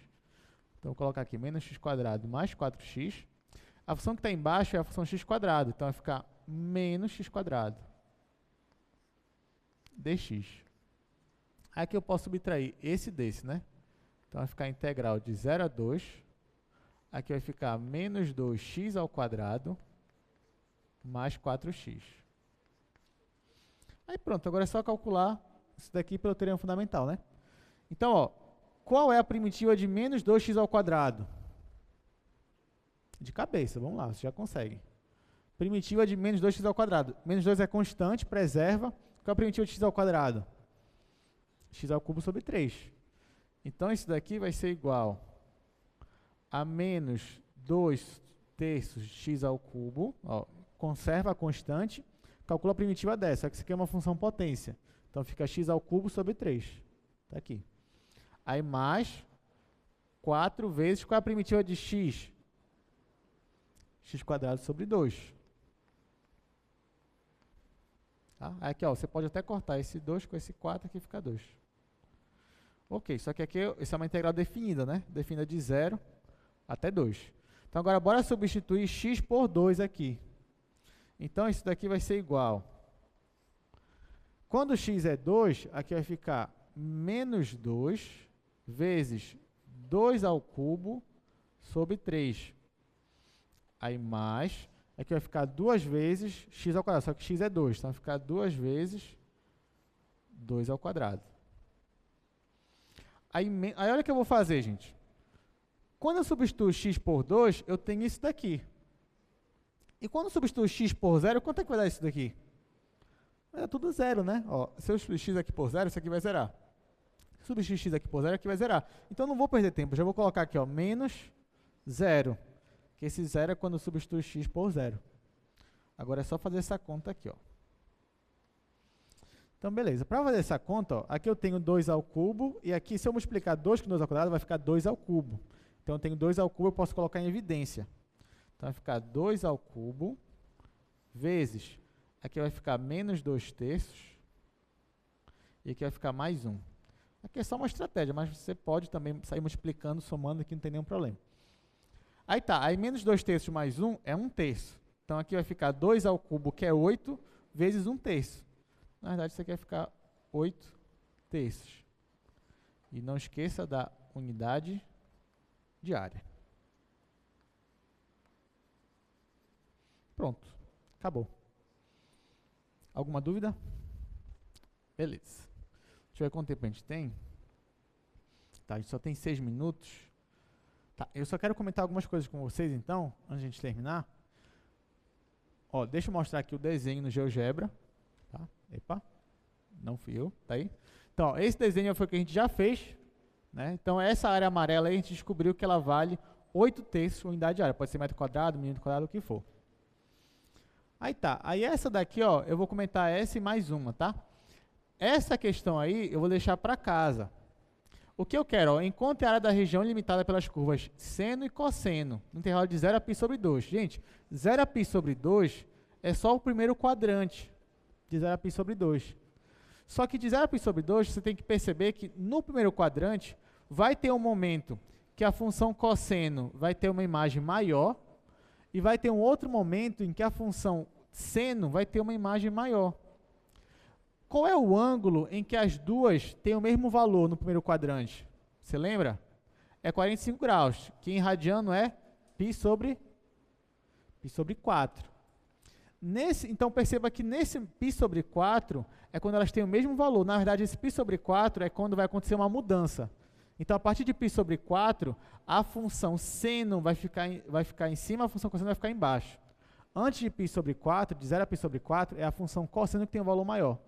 Então, vou colocar aqui menos x² mais 4x. A função que está embaixo é a função x². Então, vai ficar menos x² dx. Aqui eu posso subtrair esse desse, né? Então, vai ficar a integral de 0 a 2. Aqui vai ficar menos 2x ao quadrado mais 4x. Aí pronto, agora é só calcular isso daqui pelo teorema fundamental, né? Então, ó, qual é a primitiva de menos 2x ao quadrado? De cabeça, vamos lá, você já consegue. Primitiva de menos 2x ao quadrado. Menos 2 é constante, preserva. Qual é a primitiva de x ao quadrado? X ao cubo sobre 3. Então, isso daqui vai ser igual a menos 2 terços de x ao cubo. Ó, conserva a constante. Calcula a primitiva dessa. Só que isso aqui é uma função potência. Então, fica x ao cubo sobre 3. Está aqui. Aí, mais 4 vezes, qual é a primitiva de x? X quadrado sobre 2. Tá? Aqui, ó, você pode até cortar esse 2 com esse 4, aqui fica 2. Ok, só que aqui isso é uma integral definida, né? Definida de 0 até 2. Então, agora, bora substituir x por 2 aqui. Então, isso daqui vai ser igual. Quando x é 2, aqui vai ficar menos 2 vezes 2 ao cubo sobre 3. Aí, mais... Aqui vai ficar 2 vezes x ao quadrado, só que x é 2, então vai ficar 2 vezes 2 ao quadrado. Aí olha o que eu vou fazer, gente. Quando eu substituo x por 2, eu tenho isso daqui. E quando eu substituo x por 0, quanto é que vai dar isso daqui? Vai dar tudo 0, né? Ó, se eu substituir x aqui por 0, isso aqui vai zerar. Se eu substituir x aqui por 0, aqui vai zerar. Então, eu não vou perder tempo, já vou colocar aqui, ó, menos 0. Que esse 0 é quando eu substituo x por 0. Agora é só fazer essa conta aqui, ó. Então, beleza. Para fazer essa conta, ó, aqui eu tenho 2 ao cubo, e aqui, se eu multiplicar 2 com 2 ao quadrado, vai ficar 2 ao cubo. Então, eu tenho 2 ao cubo, eu posso colocar em evidência. Então, vai ficar 2 ao cubo, vezes, aqui vai ficar menos 2 terços, e aqui vai ficar mais 1. Aqui é só uma estratégia, mas você pode também sair multiplicando, somando, aqui não tem nenhum problema. Aí tá, aí menos 2 terços mais 1 é 1 terço. Então, aqui vai ficar 2 ao cubo, que é 8, vezes 1 terço. Na verdade, isso aqui vai ficar 8 terços. E não esqueça da unidade de área. Pronto, acabou. Alguma dúvida? Beleza. Deixa eu ver quanto tempo a gente tem. Tá, a gente só tem 6 minutos. Tá, eu só quero comentar algumas coisas com vocês, então, antes de a gente terminar. Ó, deixa eu mostrar aqui o desenho no GeoGebra. Tá? Epa, não fui eu, tá aí? Então, ó, esse desenho foi o que a gente já fez, né? Então, essa área amarela aí, a gente descobriu que ela vale 8 terços unidade de área. Pode ser metro quadrado, milímetro quadrado, o que for. Aí tá, aí essa daqui, ó, eu vou comentar essa e mais uma, tá? Essa questão aí, eu vou deixar para casa. O que eu quero? Ó, encontre a área da região limitada pelas curvas seno e cosseno, no intervalo de 0 a π sobre 2. Gente, 0 a π sobre 2 é só o primeiro quadrante de 0 a π sobre 2. Só que de 0 a π sobre 2, você tem que perceber que no primeiro quadrante vai ter um momento que a função cosseno vai ter uma imagem maior e vai ter um outro momento em que a função seno vai ter uma imagem maior. Qual é o ângulo em que as duas têm o mesmo valor no primeiro quadrante? Você lembra? É 45 graus, que em radiano é π sobre 4. Então, perceba que nesse π sobre 4 é quando elas têm o mesmo valor. Na verdade, esse π sobre 4 é quando vai acontecer uma mudança. Então, a partir de π sobre 4, a função seno vai ficar em cima, a função cosseno vai ficar embaixo. Antes de π sobre 4, de 0 a π sobre 4, é a função cosseno que tem um valor maior.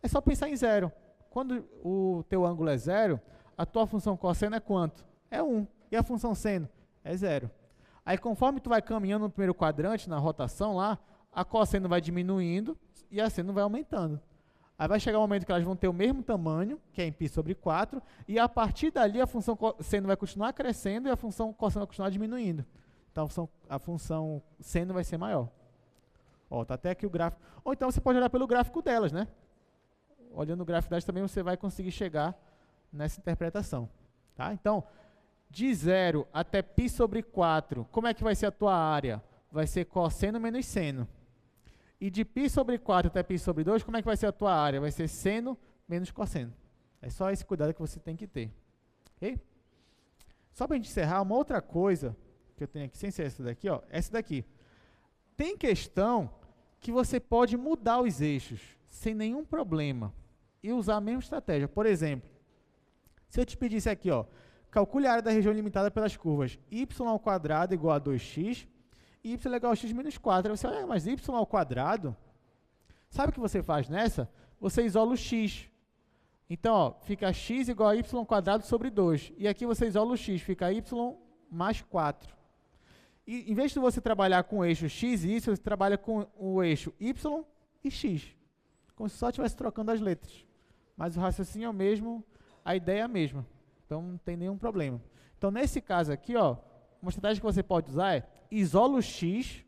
É só pensar em 0. Quando o teu ângulo é 0, a tua função cosseno é quanto? É 1. E a função seno? É 0. Aí, conforme tu vai caminhando no primeiro quadrante, na rotação lá, a cosseno vai diminuindo e a seno vai aumentando. Aí vai chegar um momento que elas vão ter o mesmo tamanho, que é em π sobre 4, e a partir dali a função seno vai continuar crescendo e a função cosseno vai continuar diminuindo. Então, a função seno vai ser maior. Ó, tá até aqui o gráfico. Ou então você pode olhar pelo gráfico delas, né? Olhando o gráfico delas também você vai conseguir chegar nessa interpretação. Tá? Então, de 0 até π sobre 4, como é que vai ser a tua área? Vai ser cosseno menos seno. E de π sobre 4 até π sobre 2, como é que vai ser a tua área? Vai ser seno menos cosseno. É só esse cuidado que você tem que ter. Ok? Só para a gente encerrar, uma outra coisa que eu tenho aqui, sem ser essa daqui, ó, essa daqui. Tem questão que você pode mudar os eixos sem nenhum problema e usar a mesma estratégia. Por exemplo, se eu te pedisse aqui, ó, calcule a área da região limitada pelas curvas y² igual a 2x y é igual a x menos 4. Aí você olha, mas y ao quadrado, sabe o que você faz nessa? Você isola o x. Então, ó, fica x igual a y ao quadrado sobre 2. E aqui você isola o x, fica y mais 4. E em vez de você trabalhar com o eixo x e y, você trabalha com o eixo y e x. Como se só estivesse trocando as letras. Mas o raciocínio é o mesmo, a ideia é a mesma. Então, não tem nenhum problema. Então, nesse caso aqui, ó, uma estratégia que você pode usar é isola o x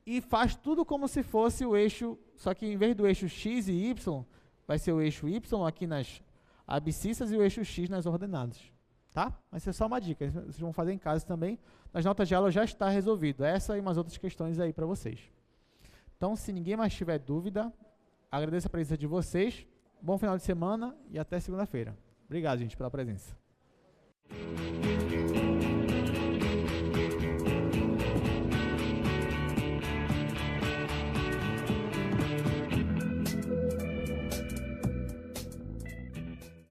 e faz tudo como se fosse o eixo, só que em vez do eixo x e y, vai ser o eixo y aqui nas abscissas e o eixo x nas ordenadas. Tá? Mas isso é só uma dica, vocês vão fazer em casa também. Nas notas de aula já está resolvido. Essa e umas outras questões aí para vocês. Então, se ninguém mais tiver dúvida, agradeço a presença de vocês. Bom final de semana e até segunda-feira. Obrigado, gente, pela presença.